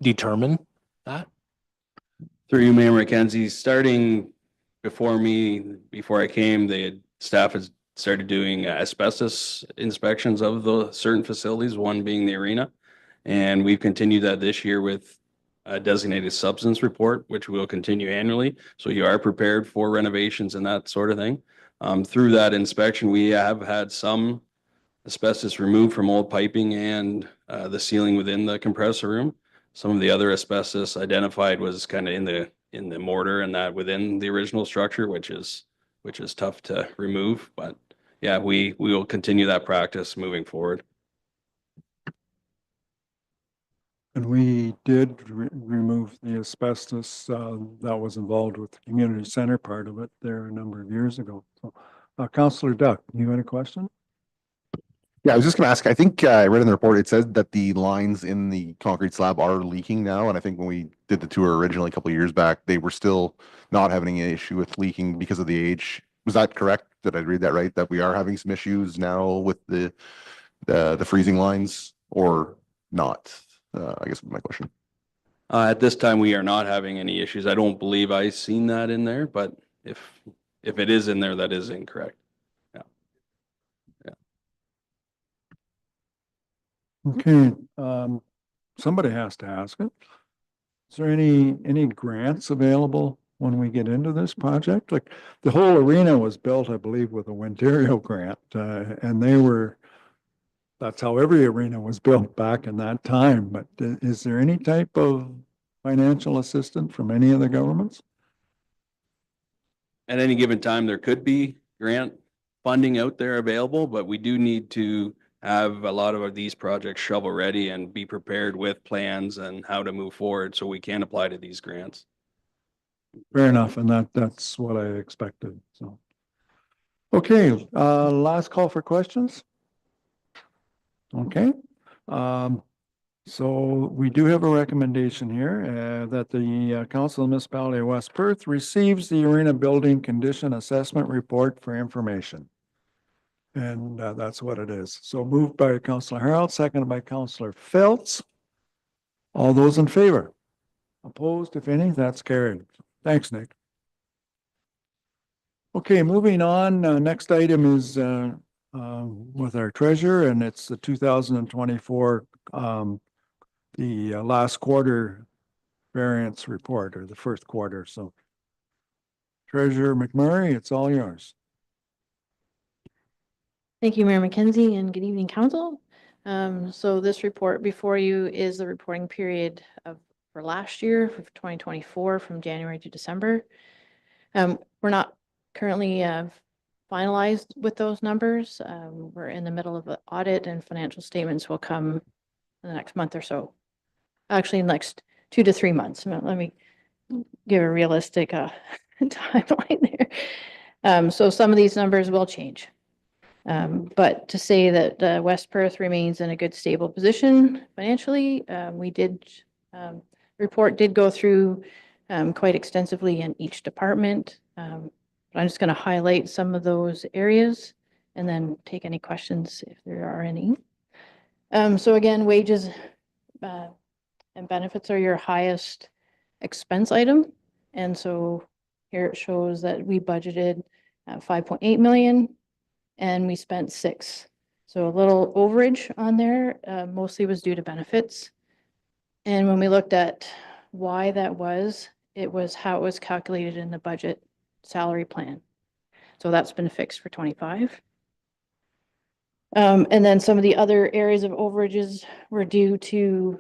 I: determine that.
H: Through you, Mayor McKenzie, starting before me, before I came, staff has started doing asbestos inspections of the certain facilities, one being the arena. And we've continued that this year with a designated substance report, which will continue annually. So you are prepared for renovations and that sort of thing. Through that inspection, we have had some asbestos removed from old piping and the ceiling within the compressor room. Some of the other asbestos identified was kind of in the mortar and that within the original structure, which is tough to remove. But yeah, we will continue that practice moving forward.
A: And we did remove the asbestos that was involved with the community center part of it there a number of years ago. So, Councillor Duck, you had a question?
J: Yeah, I was just gonna ask, I think I read in the report, it said that the lines in the concrete slab are leaking now. And I think when we did the tour originally a couple of years back, they were still not having an issue with leaking because of the age. Was that correct? Did I read that right? That we are having some issues now with the freezing lines or not? I guess my question.
H: At this time, we are not having any issues. I don't believe I seen that in there, but if it is in there, that is incorrect.
A: Okay, somebody has to ask it. Is there any grants available when we get into this project? Like the whole arena was built, I believe, with a Ontario grant, and that's how every arena was built back in that time. But is there any type of financial assistance from any of the governments?
H: At any given time, there could be grant funding out there available, but we do need to have a lot of these projects shovel ready and be prepared with plans and how to move forward so we can apply to these grants.
A: Fair enough, and that's what I expected, so. Okay, last call for questions. Okay, so we do have a recommendation here that the Council of Municipality of West Perth receives the arena building condition assessment report for information. And that's what it is. So moved by Councillor Harold, seconded by Councillor Phelps. All those in favor? Opposed, if any? That's carried. Thanks, Nick. Okay, moving on. Next item is with our treasurer, and it's the 2024, the last quarter variance report, or the first quarter. So Treasurer McMurray, it's all yours.
K: Thank you, Mayor McKenzie, and good evening, Council. So this report before you is the reporting period for last year, for 2024, from January to December. We're not currently finalized with those numbers. We're in the middle of an audit, and financial statements will come in the next month or so. Actually, in the next 2 to 3 months. Let me give a realistic timeline there. So some of these numbers will change. But to say that West Perth remains in a good, stable position financially, report did go through quite extensively in each department. But I'm just going to highlight some of those areas and then take any questions if there are any. So again, wages and benefits are your highest expense item. And so here it shows that we budgeted 5.8 million. And we spent 6. So a little overage on there, mostly was due to benefits. And when we looked at why that was, it was how it was calculated in the budget salary plan. So that's been fixed for 25. And then some of the other areas of overages were due to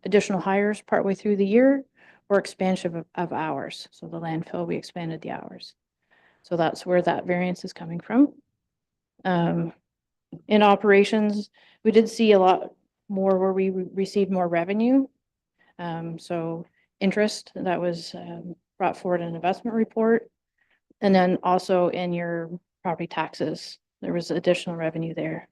K: additional hires partway through the year or expansion of hours. So the landfill, we expanded the hours. So that's where that variance is coming from. In operations, we did see a lot more where we received more revenue. So interest that was brought forward in an investment report. And then also in your property taxes, there was additional revenue there.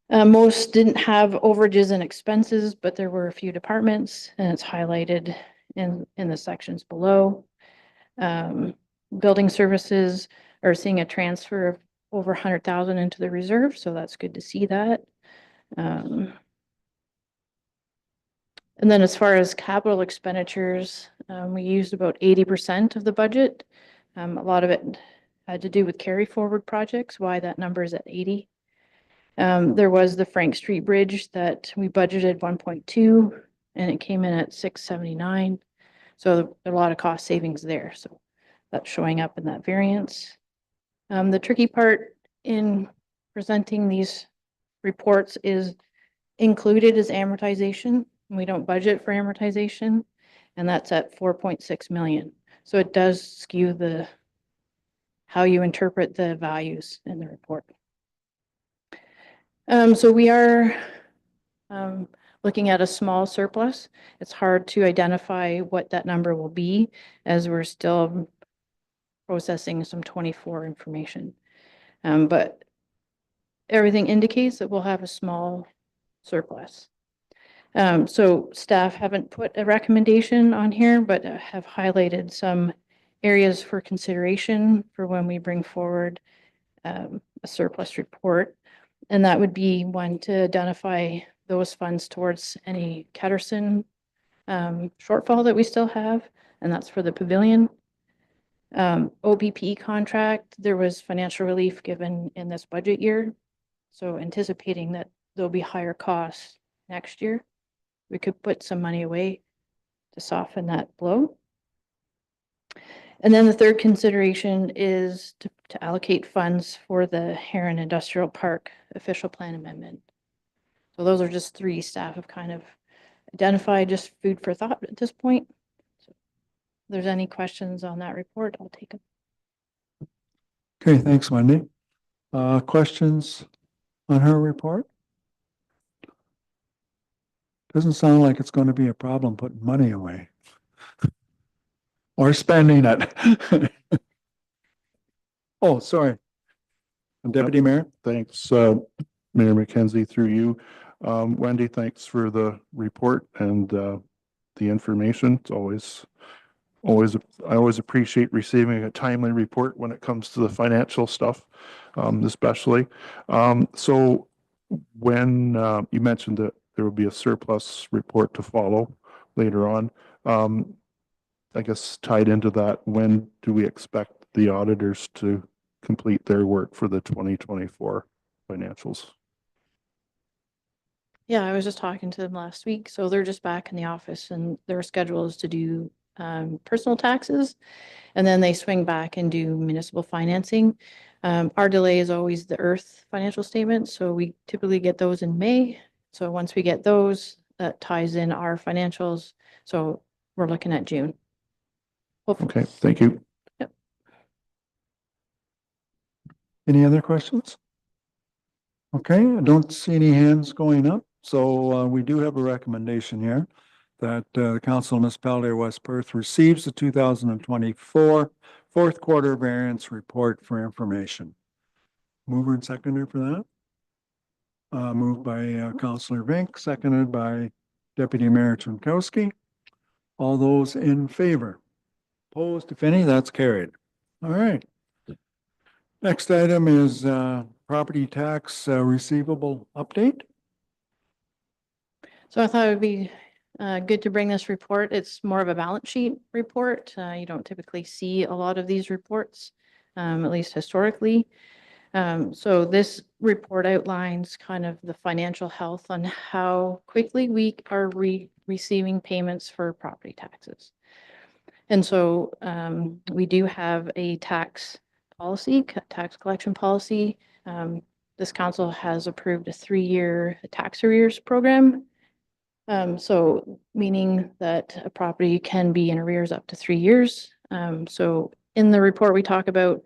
K: Most didn't have overages and expenses, but there were a few departments, and it's highlighted in the sections below. Building services are seeing a transfer of over 100,000 into the reserve, so that's good to see that. And then as far as capital expenditures, we used about 80% of the budget. A lot of it had to do with carry forward projects, why that number is at 80. There was the Frank Street Bridge that we budgeted 1.2 and it came in at 679. So there are a lot of cost savings there. So that's showing up in that variance. The tricky part in presenting these reports is included is amortization. We don't budget for amortization, and that's at 4.6 million. So it does skew how you interpret the values in the report. So we are looking at a small surplus. It's hard to identify what that number will be as we're still processing some 24 information. But everything indicates that we'll have a small surplus. So staff haven't put a recommendation on here, but have highlighted some areas for consideration for when we bring forward a surplus report. And that would be one to identify those funds towards any Ketterson shortfall that we still have, and that's for the pavilion. OPP contract, there was financial relief given in this budget year. So anticipating that there'll be higher costs next year, we could put some money away to soften that blow. And then the third consideration is to allocate funds for the Heron Industrial Park official plan amendment. So those are just three staff have kind of identified, just food for thought at this point. So if there's any questions on that report, I'll take them.
A: Okay, thanks, Wendy. Questions on her report? Doesn't sound like it's going to be a problem putting money away or spending it. Oh, sorry. Deputy Mayor.
F: Thanks, Mayor McKenzie, through you. Wendy, thanks for the report and the information. It's I always appreciate receiving a timely report when it comes to the financial stuff, especially. So when you mentioned that there will be a surplus report to follow later on, I guess tied into that, when do we expect the auditors to complete their work for the 2024 financials?
K: Yeah, I was just talking to them last week. So they're just back in the office and their schedule is to do personal taxes. And then they swing back and do municipal financing. Our delay is always the earth financial statements. So we typically get those in May. So once we get those, that ties in our financials. So we're looking at June. Hopefully.
F: Okay, thank you.
K: Yep.
A: Any other questions? Okay, I don't see any hands going up. So we do have a recommendation here that the Council of Municipality of West Perth receives the 2024 fourth quarter variance report for information. Mover and seconder for that. Moved by Councillor Vink, seconded by Deputy Mayor Trzaskowski. All those in favor? Opposed, if any, that's carried. All right. Next item is property tax receivable update.
K: So I thought it would be good to bring this report. It's more of a balance sheet report. You don't typically see a lot of these reports, at least historically. So this report outlines kind of the financial health on how quickly we are receiving payments for property taxes. And so we do have a tax policy, tax collection policy. This council has approved a 3-year tax arrears program. So meaning that a property can be in arrears up to 3 years. So in the report, we talk about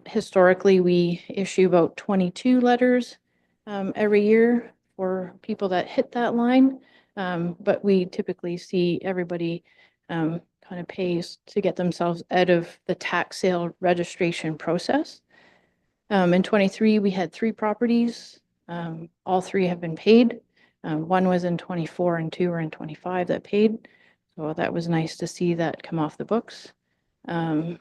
K: Historically, we issue about 22 letters every year for people that hit that line. But we typically see everybody kind of pays to get themselves out of the tax sale registration process. In 23, we had 3 properties. All 3 have been paid. One was in 24 and 2 were in 25 that paid. So that was nice to see that come off the books. So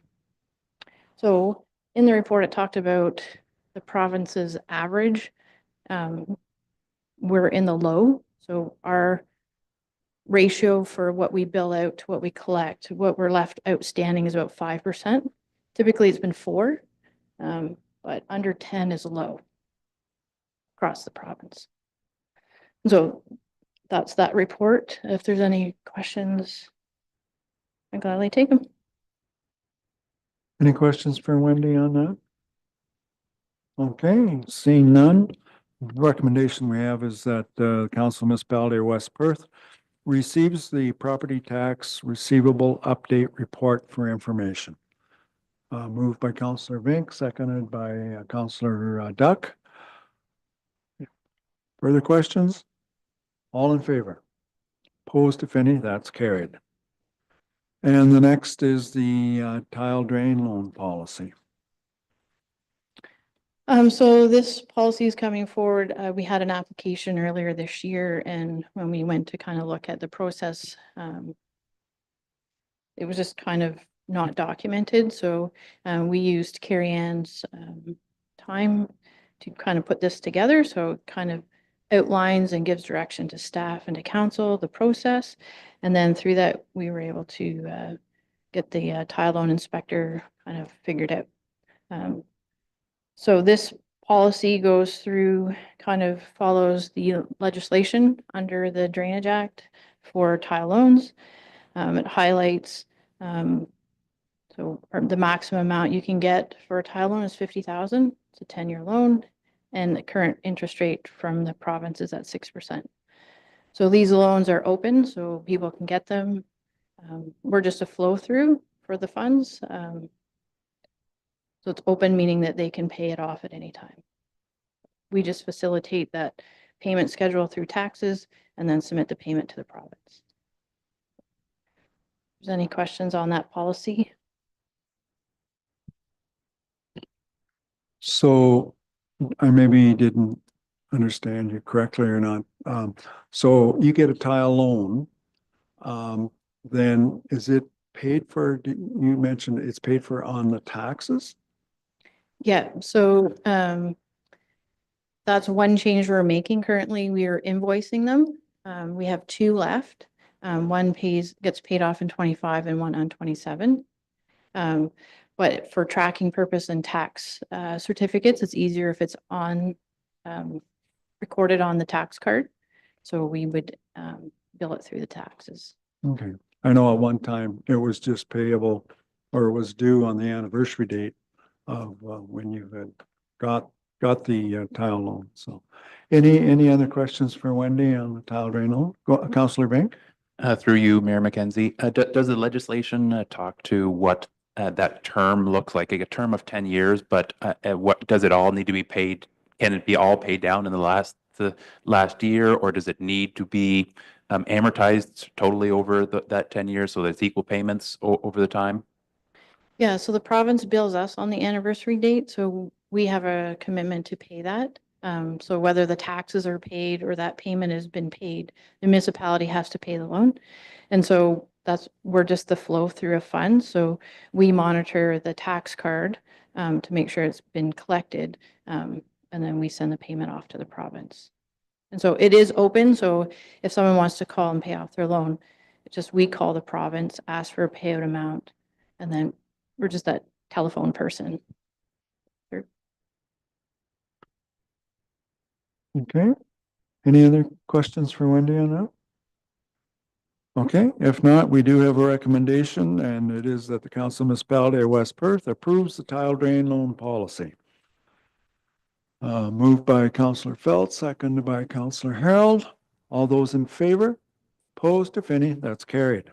K: in the report, it talked about the province's average. We're in the low. So our ratio for what we bill out to what we collect, what we're left outstanding is about 5%. Typically, it's been 4, but under 10 is low across the province. So that's that report. If there's any questions, I gladly take them.
A: Any questions for Wendy on that? Okay, seeing none, recommendation we have is that Council Municipality of West Perth receives the property tax receivable update report for information. Moved by Councillor Vink, seconded by Councillor Duck. Further questions? All in favor? Opposed, if any, that's carried. And the next is the tile drain loan policy.
K: So this policy is coming forward. We had an application earlier this year, and when we went to kind of look at the process, it was just kind of not documented. So we used Carrie Ann's time to kind of put this together. So it kind of outlines and gives direction to staff and to council, the process. And then through that, we were able to get the tile loan inspector kind of figured out. So this policy goes through, kind of follows the legislation under the Drainage Act for tile loans. It highlights, so the maximum amount you can get for a tile loan is 50,000. It's a 10-year loan, and the current interest rate from the province is at 6%. So these loans are open, so people can get them. We're just a flow through for the funds. So it's open, meaning that they can pay it off at any time. We just facilitate that payment schedule through taxes and then submit the payment to the province. If there's any questions on that policy?
A: So I maybe didn't understand you correctly or not. So you get a tile loan, then is it paid for, you mentioned it's paid for on the taxes?
K: Yeah, so that's one change we're making currently. We are invoicing them. We have 2 left. One gets paid off in 25 and one on 27. But for tracking purpose and tax certificates, it's easier if it's on recorded on the tax card. So we would bill it through the taxes.
A: Okay, I know at one time it was just payable or it was due on the anniversary date of when you had got the tile loan. So any other questions for Wendy on the tile drain loan? Councillor Vink?
L: Through you, Mayor McKenzie, does the legislation talk to what that term looks like a term of 10 years, but what does it all need to be paid? Can it be all paid down in the last year, or does it need to be amortized totally over that 10 years so that it's equal payments over the time?
K: Yeah, so the province bills us on the anniversary date, so we have a commitment to pay that. So whether the taxes are paid or that payment has been paid, the municipality has to pay the loan. And so we're just the flow through of funds. So we monitor the tax card to make sure it's been collected. And then we send the payment off to the province. And so it is open. So if someone wants to call and pay off their loan, it's just we call the province, ask for a payout amount, and then we're just that telephone person.
A: Okay, any other questions for Wendy on that? Okay, if not, we do have a recommendation, and it is that the Council Municipality of West Perth approves the tile drain loan policy. Moved by Councillor Felt, seconded by Councillor Harold. All those in favor? Opposed, if any, that's carried.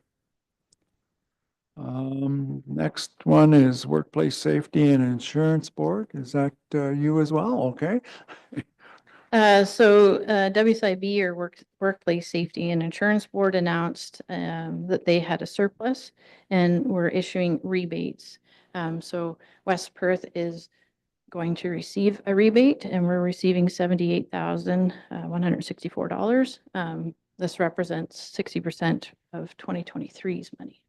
A: Next one is Workplace Safety and Insurance Board. Is that you as well? Okay.
K: WSIB, or Workplace Safety and Insurance Board, announced that they had a surplus and were issuing rebates. So West Perth is going to receive a rebate, and we're receiving $78,164. This represents 60% of 2023's money.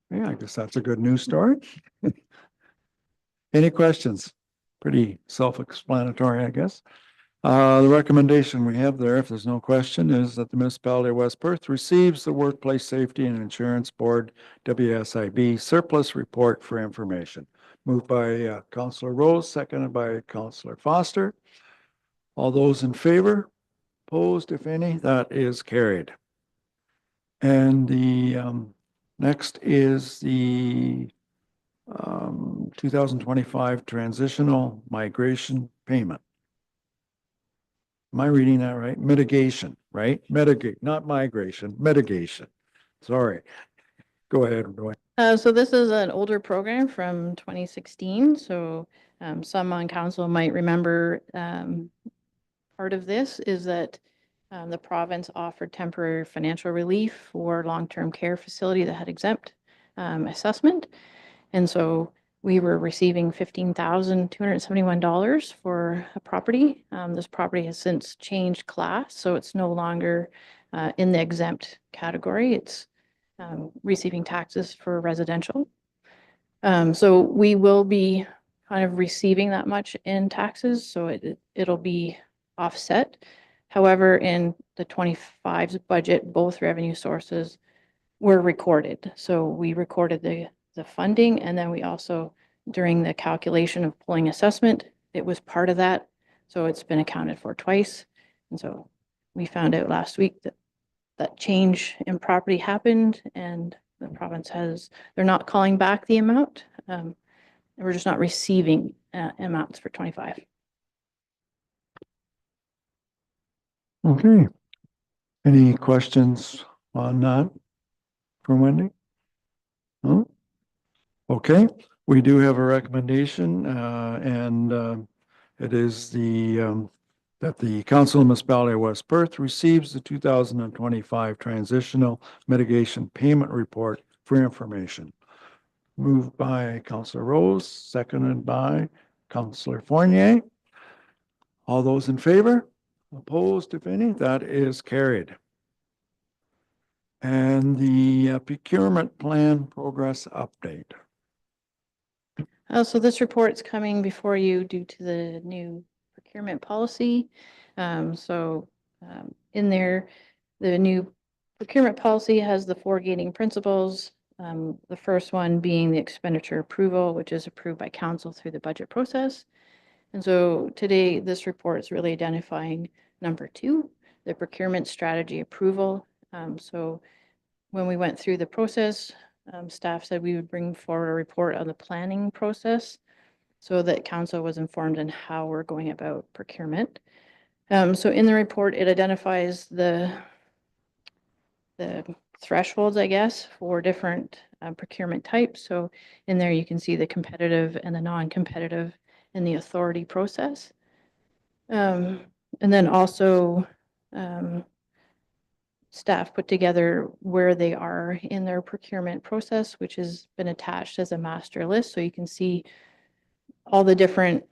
A: Yeah, I guess that's a good news story. Any questions? Pretty self-explanatory, I guess. The recommendation we have there, if there's no question, is that the municipality of West Perth receives the Workplace Safety and Insurance Board, WSIB, surplus report for information. Moved by Councillor Rose, seconded by Councillor Foster. All those in favor? Opposed, if any? That is carried. And the next is the 2025 transitional migration payment. Am I reading that right? Mitigation, right? Mitigate, not migration, mitigation. Sorry. Go ahead, Roy.
K: So this is an older program from 2016. So some on council might remember part of this is that the province offered temporary financial relief for long-term care facility that had exempt assessment. And so we were receiving $15,271 for a property. This property has since changed class, so it's no longer in the exempt category. It's receiving taxes for residential. So we will be kind of receiving that much in taxes, so it'll be offset. However, in the 25's budget, both revenue sources were recorded. So we recorded the funding, and then we also, during the calculation of pulling assessment, it was part of that. So it's been accounted for twice. And so we found out last week that that change in property happened, and the province they're not calling back the amount. We're just not receiving amounts for 25.
A: Okay. Any questions on that from Wendy? No? Okay, we do have a recommendation, and it is that the Council of Municipality of West Perth receives the 2025 Transitional Mitigation Payment Report for information. Moved by Councillor Rose, seconded by Councillor Fournier. All those in favor? Opposed, if any? That is carried. And the procurement plan progress update.
K: So this report's coming before you due to the new procurement policy. In there, the new procurement policy has the 4 gating principles. The first one being the expenditure approval, which is approved by council through the budget process. And so today, this report is really identifying number 2, the procurement strategy approval. So when we went through the process, staff said we would bring forward a report on the planning process so that council was informed on how we're going about procurement. So in the report, it identifies the thresholds, I guess, for different procurement types. So in there, you can see the competitive and the non-competitive in the authority process. And then also staff put together where they are in their procurement process, which has been attached as a master list. So you can see all the different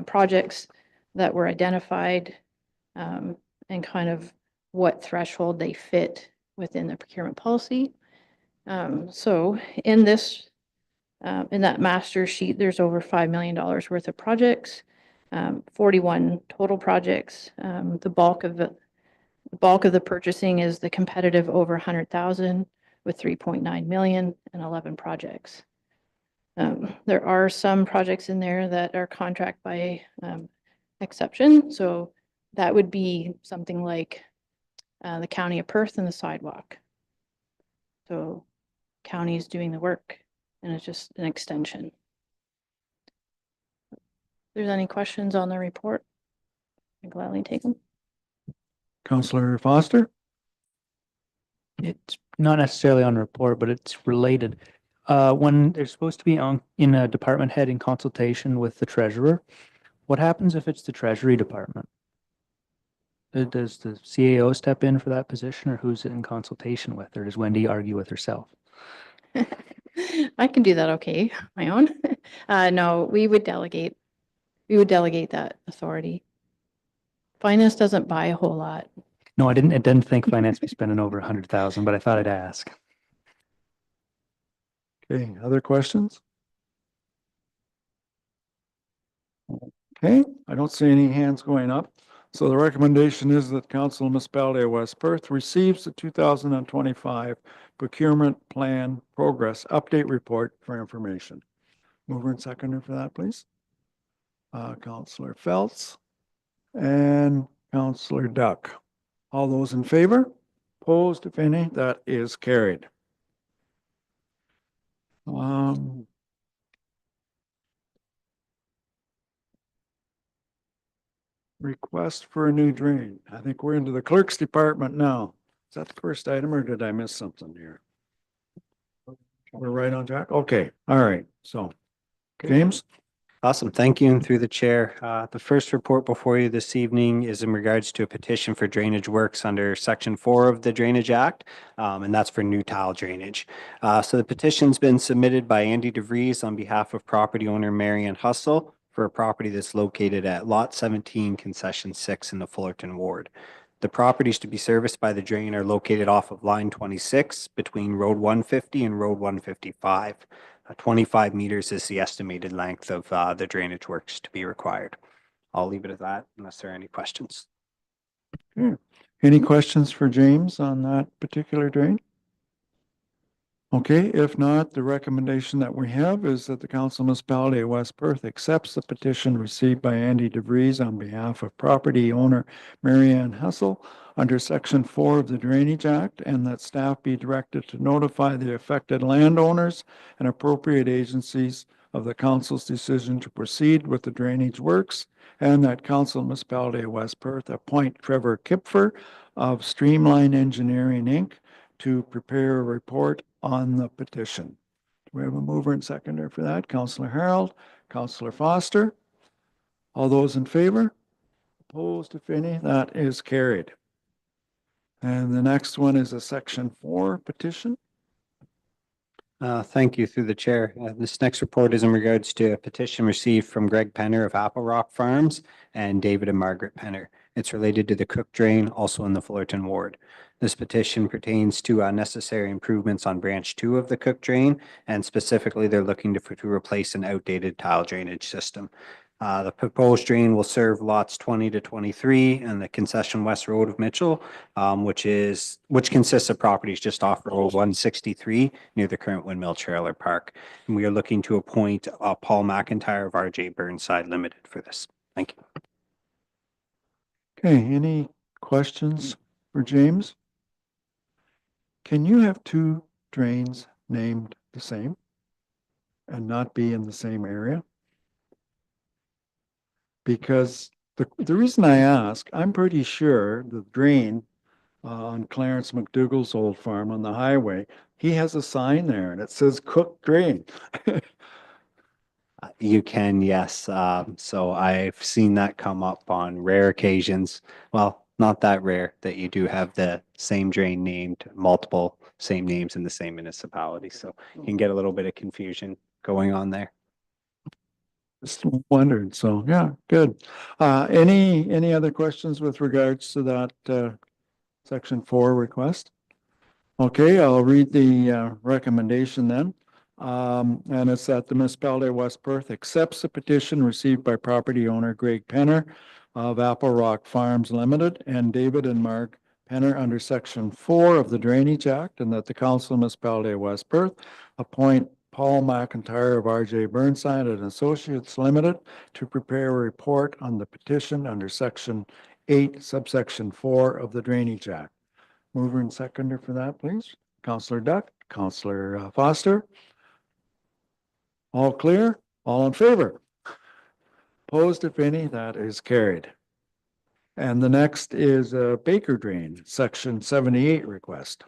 K: projects that were identified and kind of what threshold they fit within the procurement policy. So in this, in that master sheet, there's over $5 million worth of projects, 41 total projects. The bulk of the purchasing is the competitive over 100,000 with 3.9 million and 11 projects. There are some projects in there that are contract by exception. So that would be something like the County of Perth and the sidewalk. So county is doing the work and it's just an extension. If there's any questions on the report, I gladly take them.
A: Councillor Foster?
E: It's not necessarily on report, but it's related. When they're supposed to be on, in a department head in consultation with the treasurer, what happens if it's the treasury department? Does the CAO step in for that position, or who's it in consultation with, or does Wendy argue with herself?
K: I can do that okay, my own. No, we would delegate that authority. Finance doesn't buy a whole lot.
E: No, I didn't think finance be spending over 100,000, but I thought I'd ask.
A: Okay, other questions? Okay, I don't see any hands going up. So the recommendation is that Council of Municipality of West Perth receives the 2025 Procurement Plan Progress Update Report for information. Mover and seconder for that, please. Councillor Phelps and Councillor Duck. All those in favor? Opposed, if any, that is carried. Request for a new drain. I think we're into the clerk's department now. Is that the first item or did I miss something here? We're right on track? Okay, all right. So, James?
M: Awesome. Thank you. And through the chair, the first report before you this evening is in regards to a petition for drainage works under Section 4 of the Drainage Act, and that's for new tile drainage. So the petition's been submitted by Andy DeVries on behalf of property owner Marianne Hustle for a property that's located at Lot 17, Concession 6 in the Fullerton Ward. The properties to be serviced by the drain are located off of line 26 between Road 150 and Road 155. 25 meters is the estimated length of the drainage works to be required. I'll leave it at that unless there are any questions.
A: Any questions for James on that particular drain? Okay, if not, the recommendation that we have is that the Council of Municipality of West Perth accepts the petition received by Andy DeVries on behalf of property owner Marianne Hustle under Section 4 of the Drainage Act, and that staff be directed to notify the affected landowners and appropriate agencies of the council's decision to proceed with the drainage works, and that Council of Municipality of West Perth appoint Trevor Kipfer of Streamline Engineering, Inc. to prepare a report on the petition. Do we have a mover and seconder for that? Councillor Harold, Councillor Foster. All those in favor? Opposed, if any? That is carried. And the next one is a Section 4 petition.
M: Thank you through the chair. This next report is in regards to a petition received from Greg Penner of Apple Rock Farms and David and Margaret Penner. It's related to the Cook Drain, also in the Fullerton Ward. This petition pertains to necessary improvements on branch 2 of the Cook Drain, and specifically they're looking to replace an outdated tile drainage system. The proposed drain will serve lots 20 to 23 and the Concession West Road of Mitchell, which consists of properties just off Road 163 near the current Windmill Trailer Park. And we are looking to appoint Paul McIntyre of RJ Burnside Limited for this. Thank you.
A: Okay, any questions for James? Can you have two drains named the same and not be in the same area? Because the reason I ask, I'm pretty sure the drain on Clarence McDougall's old farm on the highway, he has a sign there and it says Cook Drain.
M: You can, yes. So I've seen that come up on rare occasions. Well, not that rare that you do have the same drain named, multiple same names in the same municipality. So you can get a little bit of confusion going on there.
A: Just wondered. So yeah, good. Any other questions with regards to that Section 4 request? Okay, I'll read the recommendation then. And it's that the municipality of West Perth accepts the petition received by property owner Greg Penner of Apple Rock Farms Limited and David and Mark Penner under Section 4 of the Drainage Act, and that the Council of Municipality of West Perth appoint Paul McIntyre of RJ Burnside and Associates Limited to prepare a report on the petition under Section 8, subsection 4 of the Drainage Act. Mover and seconder for that, please. Councillor Duck, Councillor Foster. All clear? All in favor? Opposed, if any? That is carried. And the next is a Baker Drain, Section 78 request.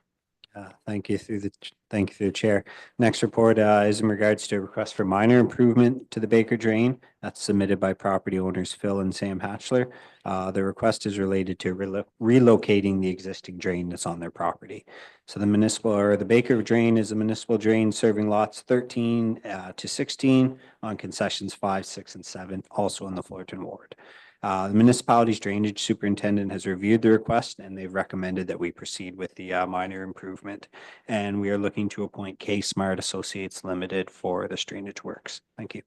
M: Thank you through the chair. Next report is in regards to a request for minor improvement to the Baker Drain. That's submitted by property owners Phil and Sam Hatchler. The request is related to relocating the existing drain that's on their property. So the Baker Drain is a municipal drain serving lots 13 to 16 on concessions 5, 6, and 7, also in the Fullerton ward. The municipality's drainage superintendent has reviewed the request and they've recommended that we proceed with the minor improvement. And we are looking to appoint K Smart Associates Limited for this drainage works. Thank you.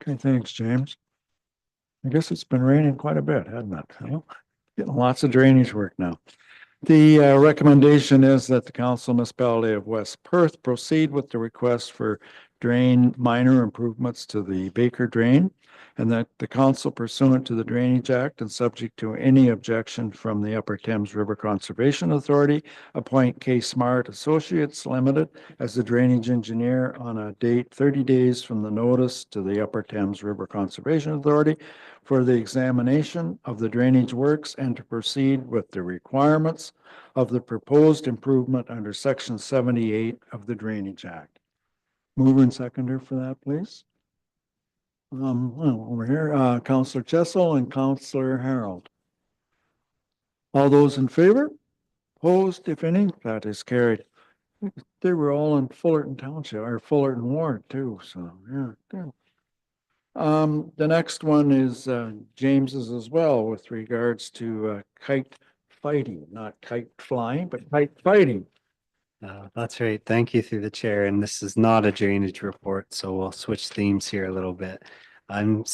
A: Okay, thanks, James. I guess it's been raining quite a bit, hasn't it? Huh? Getting lots of drainage work now. The recommendation is that the Council Municipality of West Perth proceed with the request for drain minor improvements to the Baker Drain, and that the council pursuant to the Drainage Act and subject to any objection from the Upper Thames River Conservation Authority, appoint K Smart Associates Limited as the drainage engineer on a date 30 days from the notice to the Upper Thames River Conservation Authority for the examination of the drainage works and to proceed with the requirements of the proposed improvement under Section 78 of the Drainage Act. Mover and seconder for that, please. Well, over here, Councillor Chessel and Councillor Harold. All those in favor? Opposed, if any? That is carried. They were all in Fullerton Township or Fullerton Ward too, so yeah, good. The next one is James's as well with regards to kite fighting, not kite flying, but kite fighting.
M: That's right. Thank you through the chair. And this is not a drainage report, so we'll switch themes here a little bit. I'm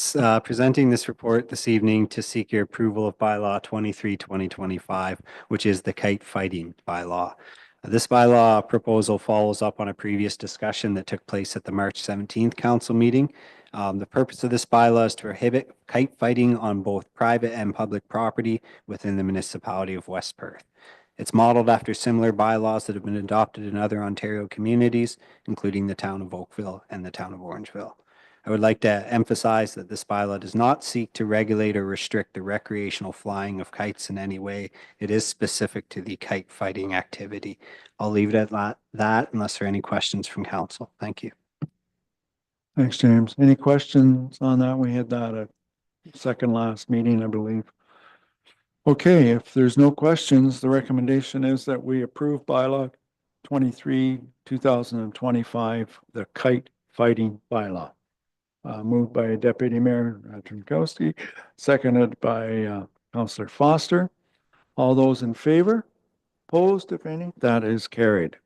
M: presenting this report this evening to seek your approval of bylaw 23/2025, which is the kite fighting bylaw. This bylaw proposal follows up on a previous discussion that took place at the March 17th council meeting. The purpose of this bylaw is to prohibit kite fighting on both private and public property within the municipality of West Perth. It's modeled after similar bylaws that have been adopted in other Ontario communities, including the town of Oakville and the town of Orangeville. I would like to emphasize that this bylaw does not seek to regulate or restrict the recreational flying of kites in any way. It is specific to the kite fighting activity. I'll leave it at that unless there are any questions from council. Thank you.
A: Thanks, James. Any questions on that? We had that at second last meeting, I believe. Okay, if there's no questions, the recommendation is that we approve bylaw 23/2025, the kite fighting bylaw. Moved by Deputy Mayor Trnkowski, seconded by Councillor Foster. All those in favor? Opposed, if any? That is carried.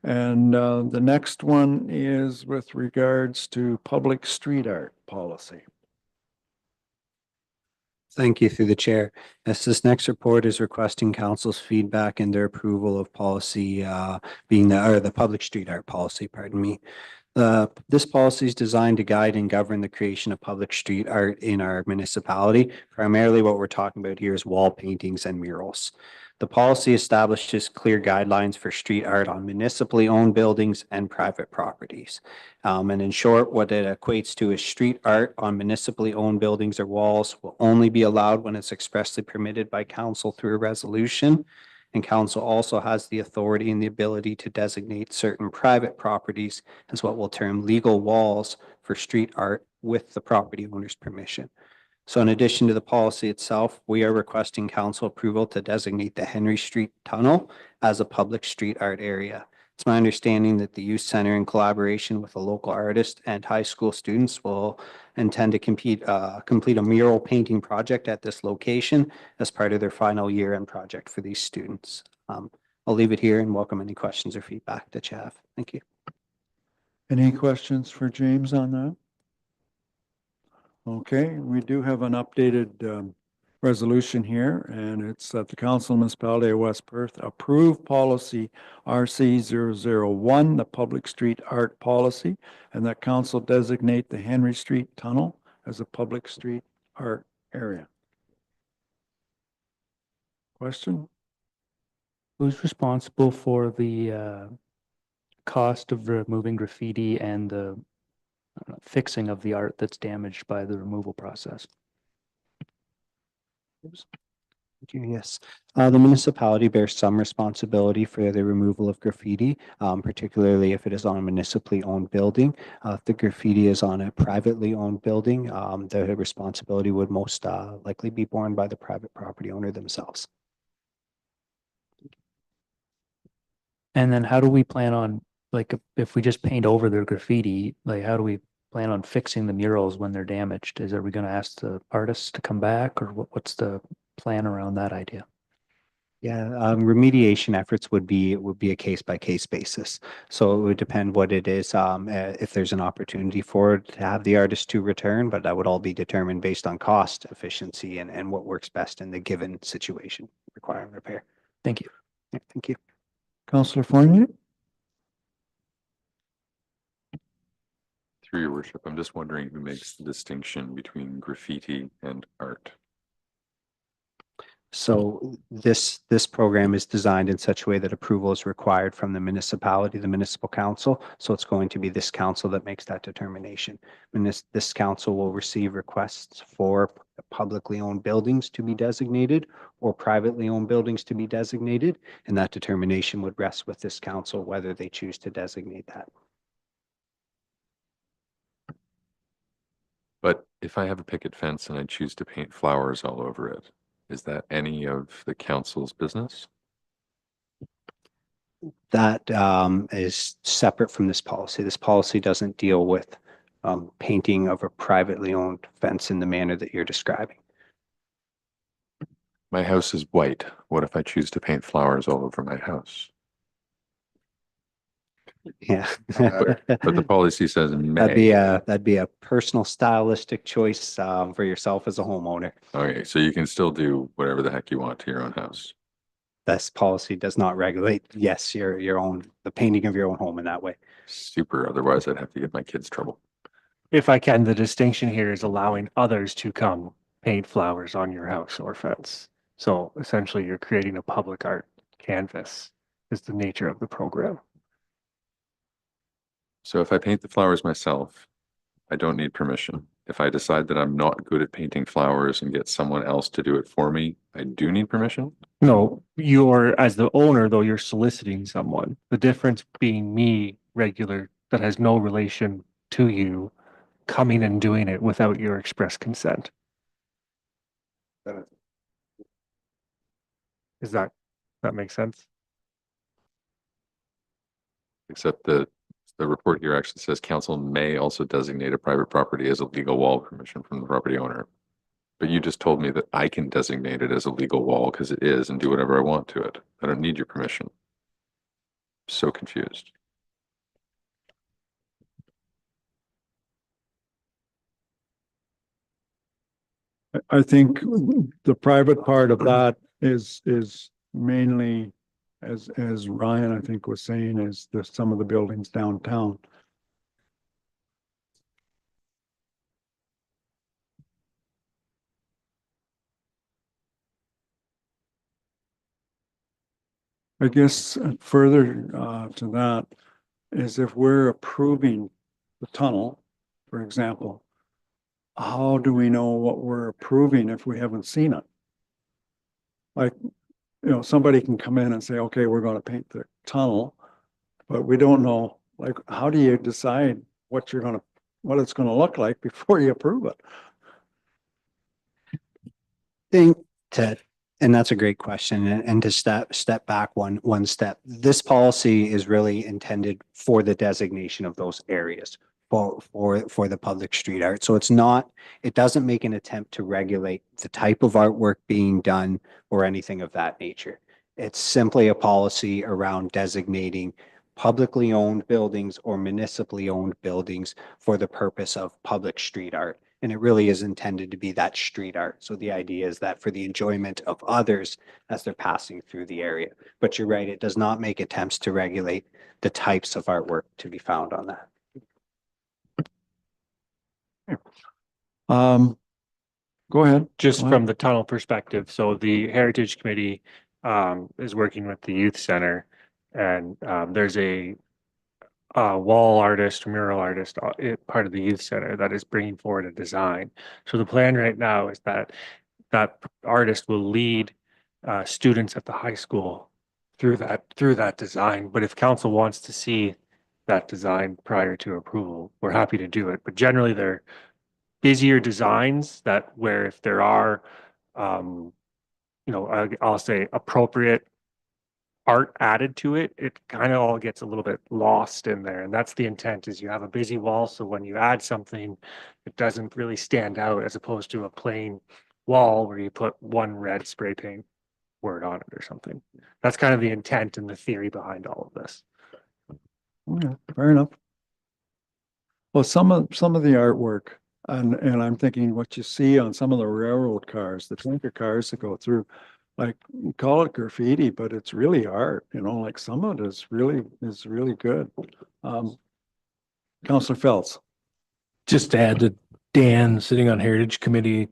A: And the next one is with regards to public street art policy.
M: Thank you through the chair. As this next report is requesting council's feedback and their approval of policy being the public street art policy, pardon me. This policy is designed to guide and govern the creation of public street art in our municipality. Primarily what we're talking about here is wall paintings and murals. The policy establishes clear guidelines for street art on municipally owned buildings and private properties. And in short, what it equates to is street art on municipally owned buildings or walls will only be allowed when it's expressly permitted by council through a resolution. And council also has the authority and the ability to designate certain private properties as what we'll term legal walls for street art with the property owner's permission. So in addition to the policy itself, we are requesting council approval to designate the Henry Street Tunnel as a public street art area. It's my understanding that the youth center, in collaboration with a local artist and high school students, will intend to complete a mural painting project at this location as part of their final year-end project for these students. I'll leave it here and welcome any questions or feedback that you have. Thank you.
A: Any questions for James on that? Okay, we do have an updated resolution here, and it's that the Council Municipality of West Perth approve policy RC001, the public street art policy, and that council designate the Henry Street Tunnel as a public street art area. Question?
E: Who's responsible for the cost of removing graffiti and the fixing of the art that's damaged by the removal process?
M: Thank you. Yes. The municipality bears some responsibility for the removal of graffiti, particularly if it is on a municipally owned building. If the graffiti is on a privately owned building, the responsibility would most likely be borne by the private property owner themselves.
E: And then how do we plan on, like, if we just paint over their graffiti, like, how do we plan on fixing the murals when they're damaged? Are we going to ask the artists to come back, or what's the plan around that idea?
M: Yeah, remediation efforts would be a case by case basis. So it would depend what it is. If there's an opportunity for it to have the artist to return, but that would all be determined based on cost, efficiency, and what works best in the given situation requiring repair.
E: Thank you.
M: Yeah, thank you.
A: Councillor Fournier?
D: Through your worship, I'm just wondering who makes the distinction between graffiti and art.
M: So this program is designed in such a way that approval is required from the municipality, the municipal council. So it's going to be this council that makes that determination. And this council will receive requests for publicly owned buildings to be designated or privately owned buildings to be designated. And that determination would rest with this council, whether they choose to designate that.
D: But if I have a picket fence and I choose to paint flowers all over it, is that any of the council's business?
M: That is separate from this policy. This policy doesn't deal with painting of a privately owned fence in the manner that you're describing.
D: My house is white. What if I choose to paint flowers all over my house?
M: Yeah.
D: But the policy says
M: That'd be a personal stylistic choice for yourself as a homeowner.
D: Okay, so you can still do whatever the heck you want to your own house.
M: This policy does not regulate, yes, the painting of your own home in that way.
D: Super, otherwise I'd have to give my kids trouble.
G: If I can, the distinction here is allowing others to come paint flowers on your house or fence. So essentially you're creating a public art canvas is the nature of the program.
D: So if I paint the flowers myself, I don't need permission. If I decide that I'm not good at painting flowers and get someone else to do it for me, I do need permission?
G: No, as the owner, though, you're soliciting someone. The difference being me, regular, that has no relation to you, coming and doing it without your express consent. Does that make sense?
D: Except the report here actually says council may also designate a private property as a legal wall permission from the property owner. But you just told me that I can designate it as a legal wall because it is and do whatever I want to it. I don't need your permission. So confused.
A: I think the private part of that is mainly, as Ryan, I think, was saying, is some of the buildings downtown. I guess further to that is if we're approving the tunnel, for example, how do we know what we're approving if we haven't seen it? Like, somebody can come in and say, okay, we're going to paint the tunnel, but we don't know, like, how do you decide what it's going to look like before you approve it?
M: And that's a great question. And to step back one step, this policy is really intended for the designation of those areas for the public street art. So it doesn't make an attempt to regulate the type of artwork being done or anything of that nature. It's simply a policy around designating publicly owned buildings or municipally owned buildings for the purpose of public street art. And it really is intended to be that street art. So the idea is that for the enjoyment of others as they're passing through the area. But you're right, it does not make attempts to regulate the types of artwork to be found on that.
A: Go ahead.
G: Just
A: Go
G: from
A: ahead.
G: the tunnel perspective, so the Heritage Committee is working with the youth center, and there's a wall artist, mural artist, part of the youth center that is bringing forward a design. So the plan right now is that artist will lead students at the high school through that design. But if council wants to see that design prior to approval, we're happy to do it. But generally, they're busier designs that where if there are, I'll say appropriate art added to it, it kind of all gets a little bit lost in there. And that's the intent, is you have a busy wall. So when you add something, it doesn't really stand out, as opposed to a plain wall where you put one red spray paint word on it or something. That's kind of the intent and the theory behind all of this.
A: Okay, fair enough. Well, some of the artwork, and I'm thinking what you see on some of the railroad cars, the tanker cars that go through, like, you call it graffiti, but it's really art, like some of it is really good. Councillor Phelps.
I: Just to add to Dan, sitting on Heritage Committee,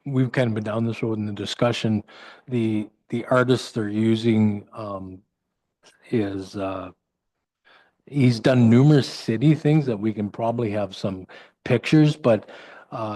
I: we've kind of been down this road in the discussion. The artist they're using is he's done numerous city things that we can probably have some pictures, but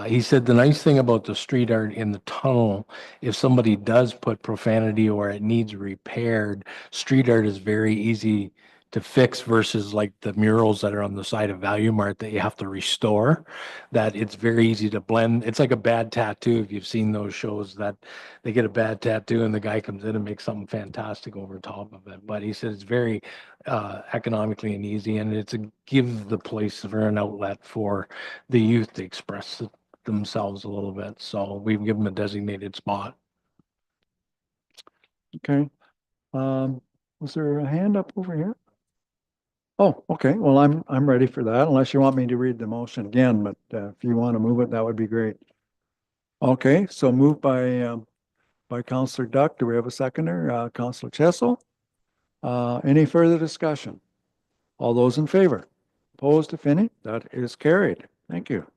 I: he said the nice thing about the street art in the tunnel, if somebody does put profanity or it needs repaired, street art is very easy to fix versus like the murals that are on the side of Value Mart that you have to restore, that it's very easy to blend. It's like a bad tattoo. If you've seen those shows that they get a bad tattoo and the guy comes in and makes something fantastic over top of it. But he said it's very economically and easy, and it's a give the place for an outlet for the youth to express themselves a little bit. So we've given them a designated spot.
A: Okay. Was there a hand up over here? Oh, okay. Well, I'm ready for that, unless you want me to read the motion again, but if you want to move it, that would be great. Okay, so moved by Councillor Duck. Do we have a seconder? Councillor Chessel? Any further discussion? All those in favor? Opposed, if any? That is carried. Thank you.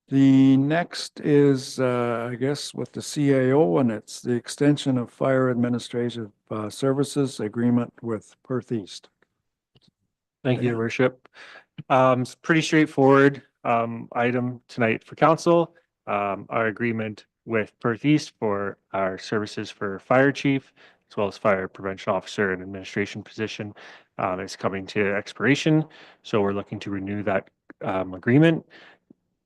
A: The next is, I guess, with the CAO, and it's the extension of fire administrative services agreement with Perth East.
G: Thank you, Your Worship. It's pretty straightforward item tonight for council. Our agreement with Perth East for our services for fire chief, as well as fire prevention officer and administration position, is coming to expiration. So we're looking to renew that agreement.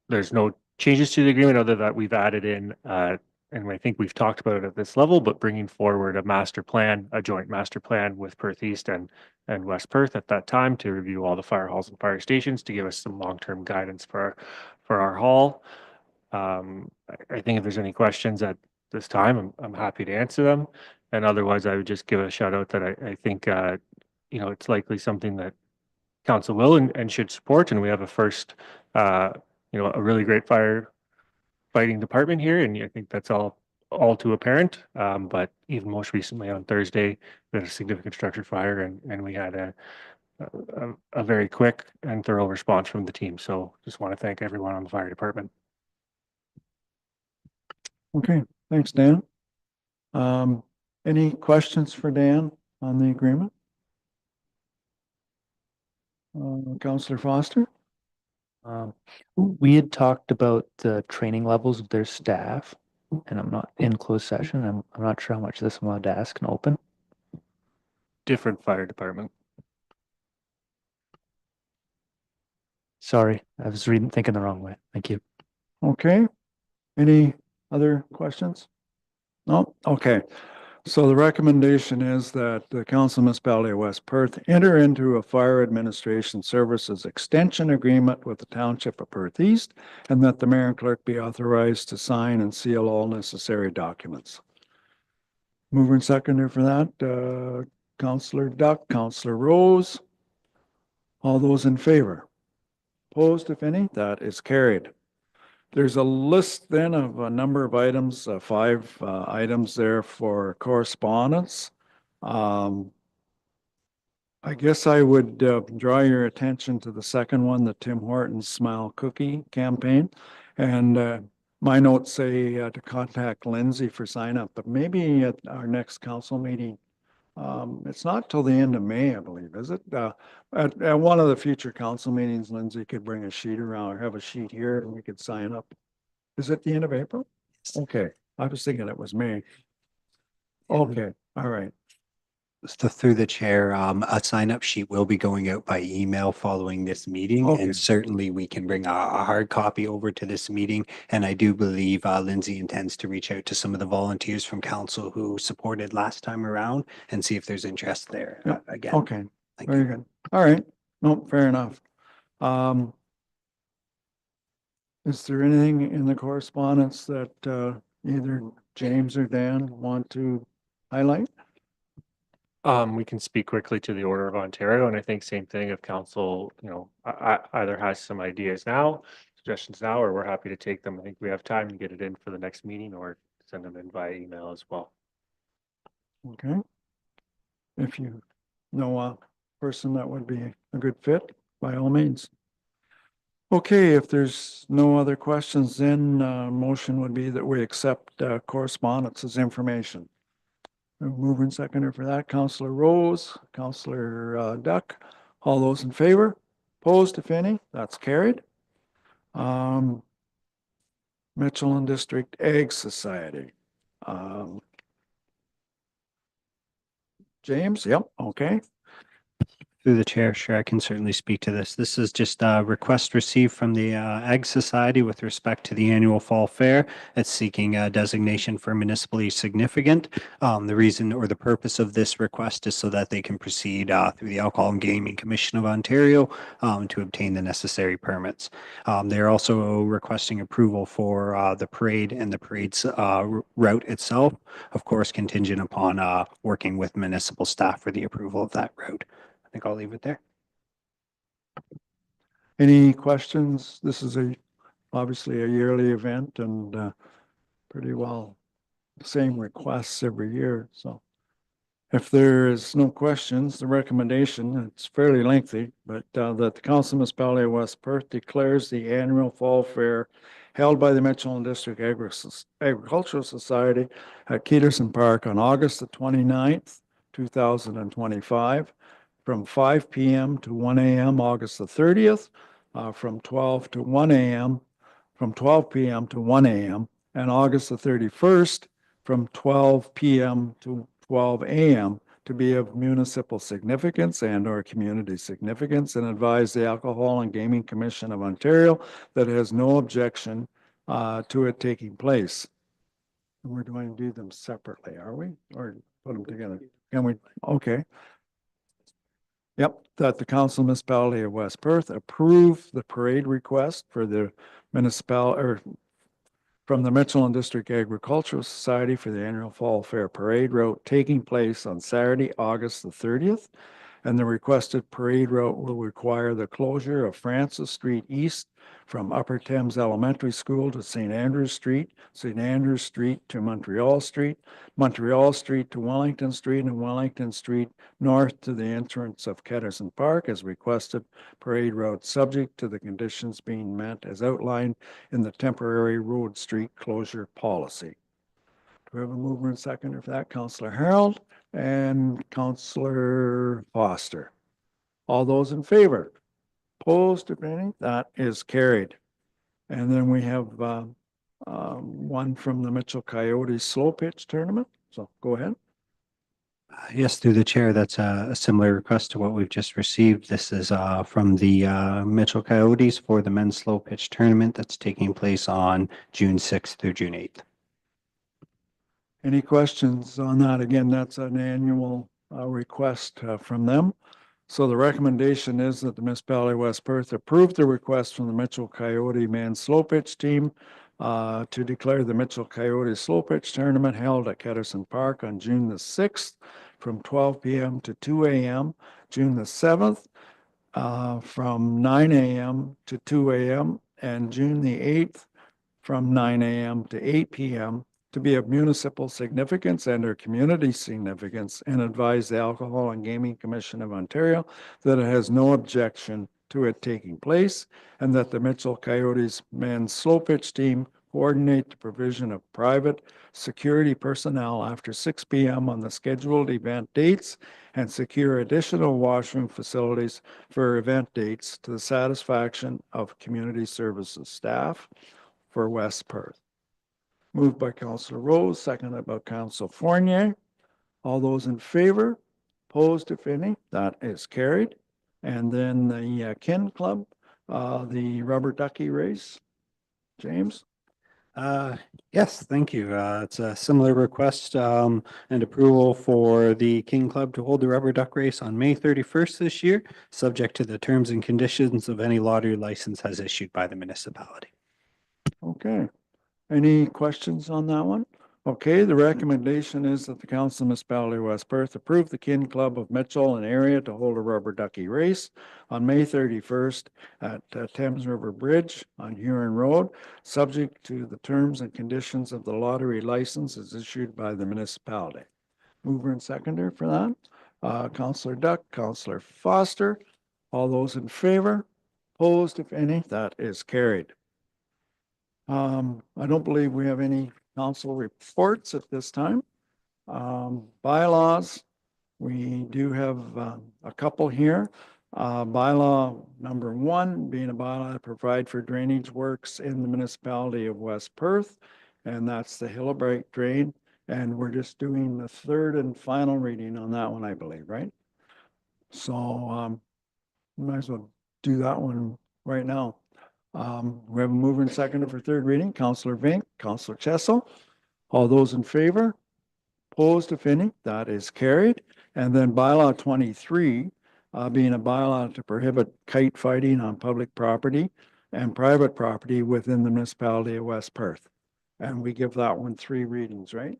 G: There's no changes to the agreement other that we've added in, and I think we've talked about it at this level, but bringing forward a master plan, a joint master plan with Perth East and West Perth at that time to review all the fire halls and fire stations to give us some long-term guidance for our hall. I think if there's any questions at this time, I'm happy to answer them. And otherwise, I would just give a shout out that I think, it's likely something that council will and should support. And we have a first, a really great firefighting department here, and I think that's all too apparent. But even most recently on Thursday, we had a significant structured fire, and we had a very quick and thorough response from the team. So just want to thank everyone on the fire department.
A: Okay, thanks, Dan. Any questions for Dan on the agreement? Councillor Foster?
E: We had talked about the training levels of their staff, and I'm not in closed session. I'm not sure how much this I'm allowed to ask and open.
G: Different fire department.
E: Sorry, I was thinking the wrong way. Thank you.
A: Okay. Any other questions? No? Okay. So the recommendation is that the Council Municipality of West Perth enter into a fire administration services extension agreement with the Township of Perth East, and that the mayor and clerk be authorized to sign and seal all necessary documents. Mover and seconder for that, Councillor Duck, Councillor Rose. All those in favor? Opposed, if any? That is carried. There's a list then of a number of items, 5 items there for correspondence. I guess I would draw your attention to the second one, the Tim Hortons Smile Cookie campaign. And my notes say to contact Lindsay for sign up, but maybe at our next council meeting, it's not till the end of May, I believe, is it? At one of the future council meetings, Lindsay could bring a sheet around or have a sheet here and we could sign up. Is it the end of April? Okay, I was thinking it was me. Okay, all right.
M: So through the chair, a sign-up sheet will be going out by email following this meeting.
A: Okay.
M: And certainly we can bring a hard copy over to this meeting. And I do believe Lindsay intends to reach out to some of the volunteers from council who supported last time around and see if there's interest there
A: Yep.
M: again.
A: Okay,
M: Thank
A: very
M: you.
A: good. All right, no, fair enough. Is there anything in the correspondence that either James or Dan want to highlight?
G: We can speak quickly to the Order of Ontario, and I think same thing if council, either has some ideas now, suggestions now, or we're happy to take them. I think we have time to get it in for the next meeting or send them in via email as well.
A: Okay. If you know a person that would be a good fit, by all means. Okay, if there's no other questions, then motion would be that we accept correspondence as information. Moving seconder for that, Councillor Rose, Councillor Duck, all those in favor? Opposed, if any? That's carried. Mitchell and District Ag Society. James, yep, okay.
M: Through the chair, sure, I can certainly speak to this. This is just a request received from the Ag Society with respect to the annual fall fair. It's seeking a designation for municipally significant. The reason or the purpose of this request is so that they can proceed through the Alcohol and Gaming Commission of Ontario to obtain the necessary permits. They're also requesting approval for the parade and the parade's route itself, of course, contingent upon working with municipal staff for the approval of that route. I think I'll leave it there.
A: Any questions? This is obviously a yearly event and pretty well the same requests every year. So if there is no questions, the recommendation, it's fairly lengthy, but that the Council Municipality of West Perth declares the annual fall fair held by the Mitchell and District Agricultural Society at Keterson Park on August the 29th, 2025. From 5 p.m. to 1 a.m. August the 30th, from 12 to 1 a.m., from 12 p.m. to 1 a.m., and August the 31st, from 12 p.m. to 12 a.m. to be of municipal significance and or community significance, and advise the Alcohol and Gaming Commission of Ontario that has no objection to it taking place. And we're going to do them separately, are we? Or put them together? Can we? Okay. Yep, that the Council Municipality of West Perth approve the parade request for the from the Mitchell and District Agricultural Society for the annual Fall Fair Parade route taking place on Saturday, August the 30th. And the requested parade route will require the closure of Francis Street East from Upper Thames Elementary School to St. Andrews Street, St. Andrews Street to Montreal Street, Montreal Street to Wellington Street, and Wellington Street north to the entrance of Keterson Park as requested parade route subject to the conditions being met as outlined in the temporary road street closure policy. Do we have a mover and seconder for that? Councillor Harold and Councillor Foster. All those in favor? Opposed, if any? That is carried. And then we have one from the Mitchell Coyotes Slow Pitch Tournament. So go ahead.
M: Yes, through the chair, that's a similar request to what we've just received. This is from the Mitchell Coyotes for the men's slow pitch tournament that's taking place on June 6th through June 8th.
A: Any questions on that? Again, that's an annual request from them. So the recommendation is that the Municipality of West Perth approve the request from the Mitchell Coyote men's slow pitch team to declare the Mitchell Coyote slow pitch tournament held at Keterson Park on June the 6th from 12 p.m. to 2 a.m., June the 7th from 9 a.m. to 2 a.m., and June the 8th from 9 a.m. to 8 p.m. to be of municipal significance and or community significance, and advise the Alcohol and Gaming Commission of Ontario that it has no objection to it taking place, and that the Mitchell Coyotes men's slow pitch team coordinate the provision of private security personnel after 6 p.m. on the scheduled event dates and secure additional washroom facilities for event dates to the satisfaction of community services staff for West Perth. Moved by Councillor Rose, seconded by Councillor Fournier. All those in favor? Opposed, if any? That is carried. And then the Ken Club, the rubber ducky race. James?
M: Yes, thank you. It's a similar request and approval for the King Club to hold the rubber duck race on May 31st this year, subject to the terms and conditions of any lottery license as issued by the municipality.
A: Okay. Any questions on that one? Okay, the recommendation is that the Council of Municipality of West Perth approve the Kin Club of Mitchell and area to hold a rubber ducky race on May 31st at Thames River Bridge on Huron Road, subject to the terms and conditions of the lottery license as issued by the municipality. Mover and seconder for that. Councillor Duck, Councillor Foster, all those in favor? Opposed, if any? That is carried. I don't believe we have any council reports at this time. Bylaws, we do have a couple here. Bylaw number 1 being a bylaw to provide for drainage works in the municipality of West Perth, and that's the Hillebrite drain. And we're just doing the third and final reading on that one, I believe, right? So might as well do that one right now. We have a mover and seconder for third reading, Councillor Vink, Councillor Chessel. All those in favor? Opposed, if any? That is carried. And then bylaw 23, being a bylaw to prohibit kite fighting on public property and private property within the municipality of West Perth. And we give that one 3 readings, right?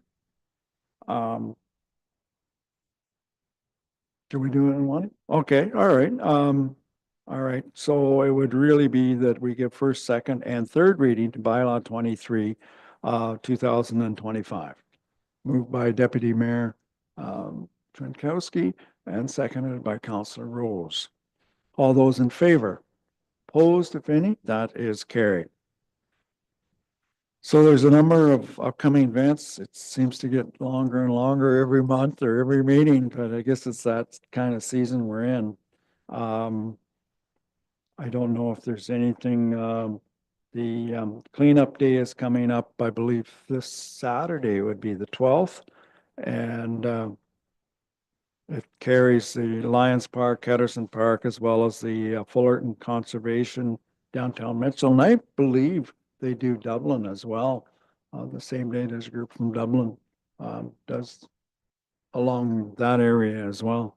A: Can we do it in one? Okay, all right. All right, so it would really be that we give first, second, and third reading to bylaw 23, 2025. Moved by Deputy Mayor Trenkowski and seconded by Councillor Rose. All those in favor? Opposed, if any? That is carried. So there's a number of upcoming events. It seems to get longer and longer every month or every meeting, but I guess it's that kind of season we're in. I don't know if there's anything, the cleanup day is coming up, I believe this Saturday would be the 12th. And it carries the Lions Park, Ketterson Park, as well as the Fullerton Conservation downtown Mitchell. And I believe they do Dublin as well. The same day there's a group from Dublin does along that area as well.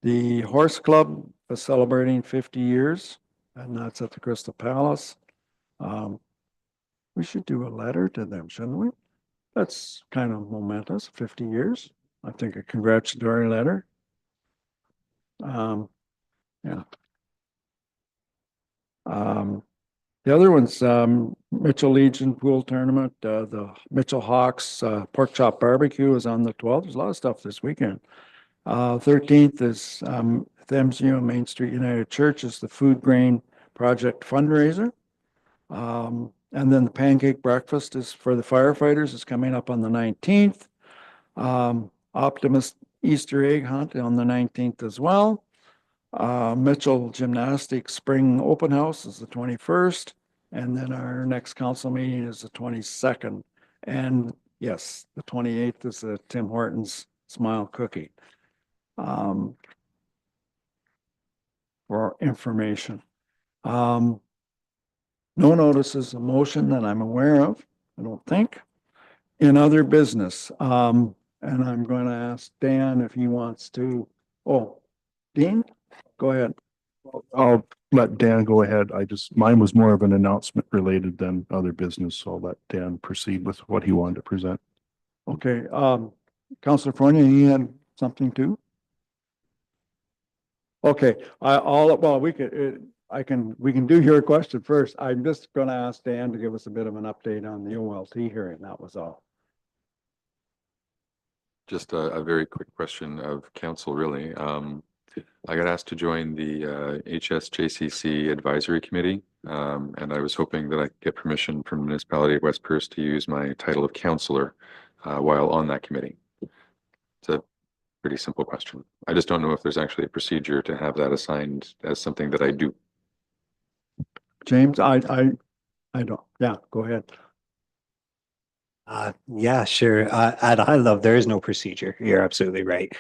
A: The Horse Club is celebrating 50 years, and that's at the Crystal Palace. We should do a letter to them, shouldn't we? That's kind of momentous, 50 years. I think a congratulatory letter. Yeah. The other one's Mitchell Legion Pool Tournament, the Mitchell Hawks Pork Chop Barbecue is on the 12th. There's a lot of stuff this weekend. 13th is Thamesview Main Street United Church is the Food Grain Project fundraiser. And then the pancake breakfast is for the firefighters is coming up on the 19th. Optimist Easter egg hunt on the 19th as well. Mitchell Gymnastics Spring Open House is the 21st. And then our next council meeting is the 22nd. And yes, the 28th is the Tim Hortons Smile Cookie. For information. No notices of motion that I'm aware of, I don't think. In other business, and I'm going to ask Dan if he wants to, Dean, go ahead.
F: I'll let Dan go ahead. Mine was more of an announcement related than other business, so I'll let Dan proceed with what he wanted to present.
A: Okay, Councillor Fournier, you had something too? Okay, we can do your question first. I'm just going to ask Dan to give us a bit of an update on the OLT hearing. That was all.
D: Just a very quick question of council, really. I got asked to join the HSJCC Advisory Committee, and I was hoping that I could get permission from the municipality of West Perth to use my title of councillor while on that committee. It's a pretty simple question. I just don't know if there's actually a procedure to have that assigned as something that I do.
A: James, I don't. Yeah, go ahead.
M: Yeah, sure. At a high level, there is no procedure. You're absolutely right.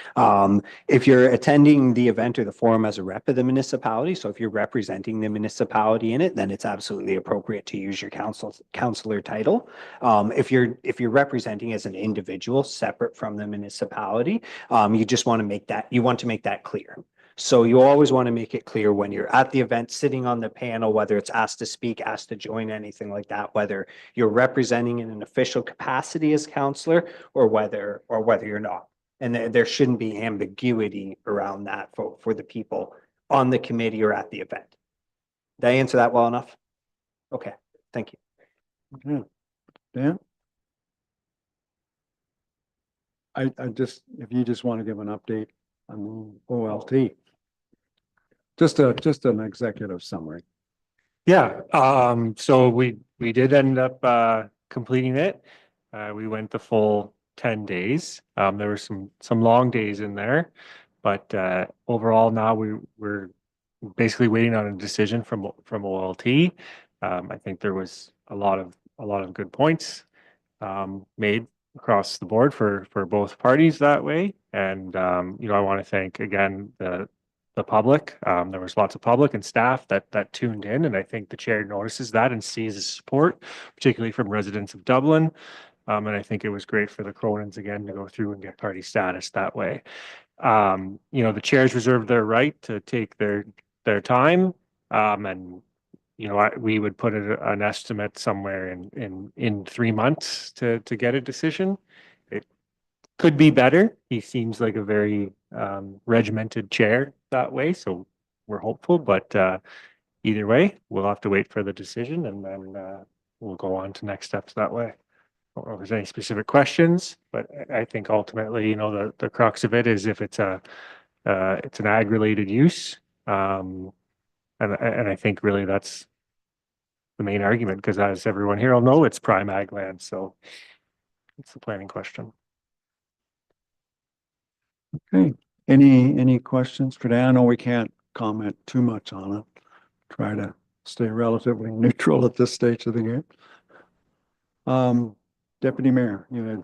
M: If you're attending the event or the forum as a rep of the municipality, so if you're representing the municipality in it, then it's absolutely appropriate to use your counselor title. If you're representing as an individual separate from the municipality, you just want to make that clear. So you always want to make it clear when you're at the event, sitting on the panel, whether it's asked to speak, asked to join, anything like that, whether you're representing in an official capacity as counselor or whether you're not. And there shouldn't be ambiguity around that for the people on the committee or at the event. Did I answer that well enough? Okay, thank you.
A: Okay. Dan? I just, if you just want to give an update on OLT. Just an executive summary.
G: Yeah, so we did end up completing it. We went the full 10 days. There were some long days in there, but overall now we're basically waiting on a decision from OLT. I think there was a lot of good points made across the board for both parties that way. And you know, I want to thank again the public. There was lots of public and staff that tuned in, and I think the chair notices that and sees the support, particularly from residents of Dublin. And I think it was great for the Cronins again to go through and get party status that way. You know, the chairs reserved their right to take their time, and you know, we would put an estimate somewhere in 3 months to get a decision. It could be better. He seems like a very regimented chair that way, so we're hopeful. But either way, we'll have to wait for the decision, and then we'll go on to next steps that way. I don't know if there's any specific questions, but I think ultimately, you know, the crux of it is if it's an ag-related use, and I think really that's the main argument, because as everyone here will know, it's prime ag land, so it's the planning question.
A: Okay, any questions for Dan? I know we can't comment too much on it. Try to stay relatively neutral at this stage of the game. Deputy Mayor, you had.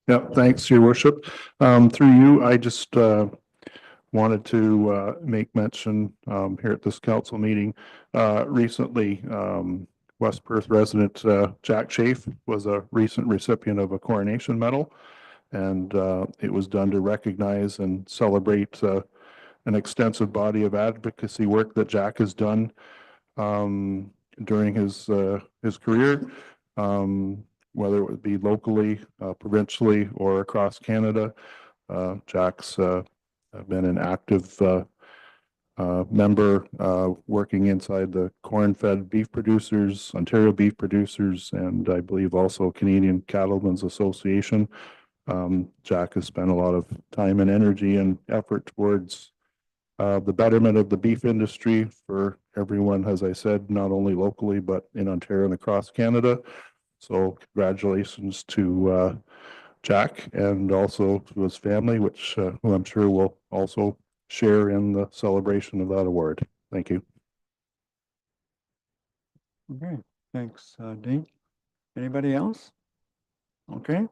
F: Yep, thanks, Your Worship. Through you, I just wanted to make mention here at this council meeting. Recently, West Perth resident Jack Chafe was a recent recipient of a coronation medal. And it was done to recognize and celebrate an extensive body of advocacy work that Jack has done during his career, whether it would be locally, provincially, or across Canada. Jack's been an active member working inside the corn-fed beef producers, Ontario Beef Producers, and I believe also Canadian Cattlemen's Association. Jack has spent a lot of time and energy and effort towards the betterment of the beef industry for everyone, as I said, not only locally, but in Ontario and across Canada. So congratulations to Jack and also to his family, which who I'm sure will also share in the celebration of that award. Thank you.
A: Okay, thanks, Dean. Anybody else? Okay.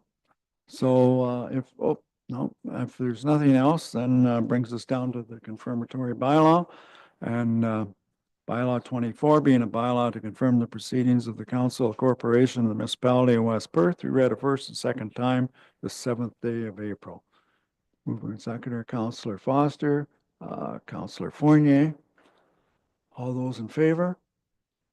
A: So if there's nothing else, then brings us down to the confirmatory bylaw. And bylaw 24 being a bylaw to confirm the proceedings of the Council of Corporation of the Municipality of West Perth. We read it first and second time the 7th day of April. Mover and seconder, Councillor Foster, Councillor Fournier. All those in favor?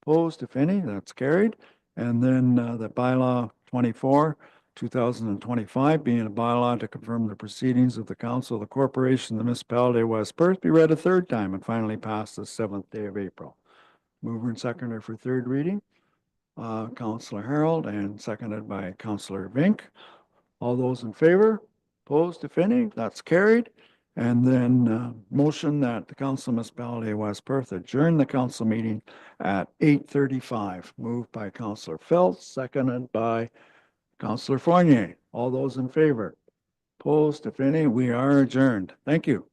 A: Opposed, if any, that's carried. And then the bylaw 24, 2025, being a bylaw to confirm the proceedings of the Council of the Corporation of the Municipality of West Perth, be read a third time and finally passed the 7th day of April. Mover and seconder for third reading, Councillor Harold, and seconded by Councillor Vink. All those in favor? Opposed, if any, that's carried. And then motion that the Council of Municipality of West Perth adjourn the council meeting at 8:35. Moved by Councillor Phelps, seconded by Councillor Fournier. All those in favor? Opposed, if any, we are adjourned. Thank you.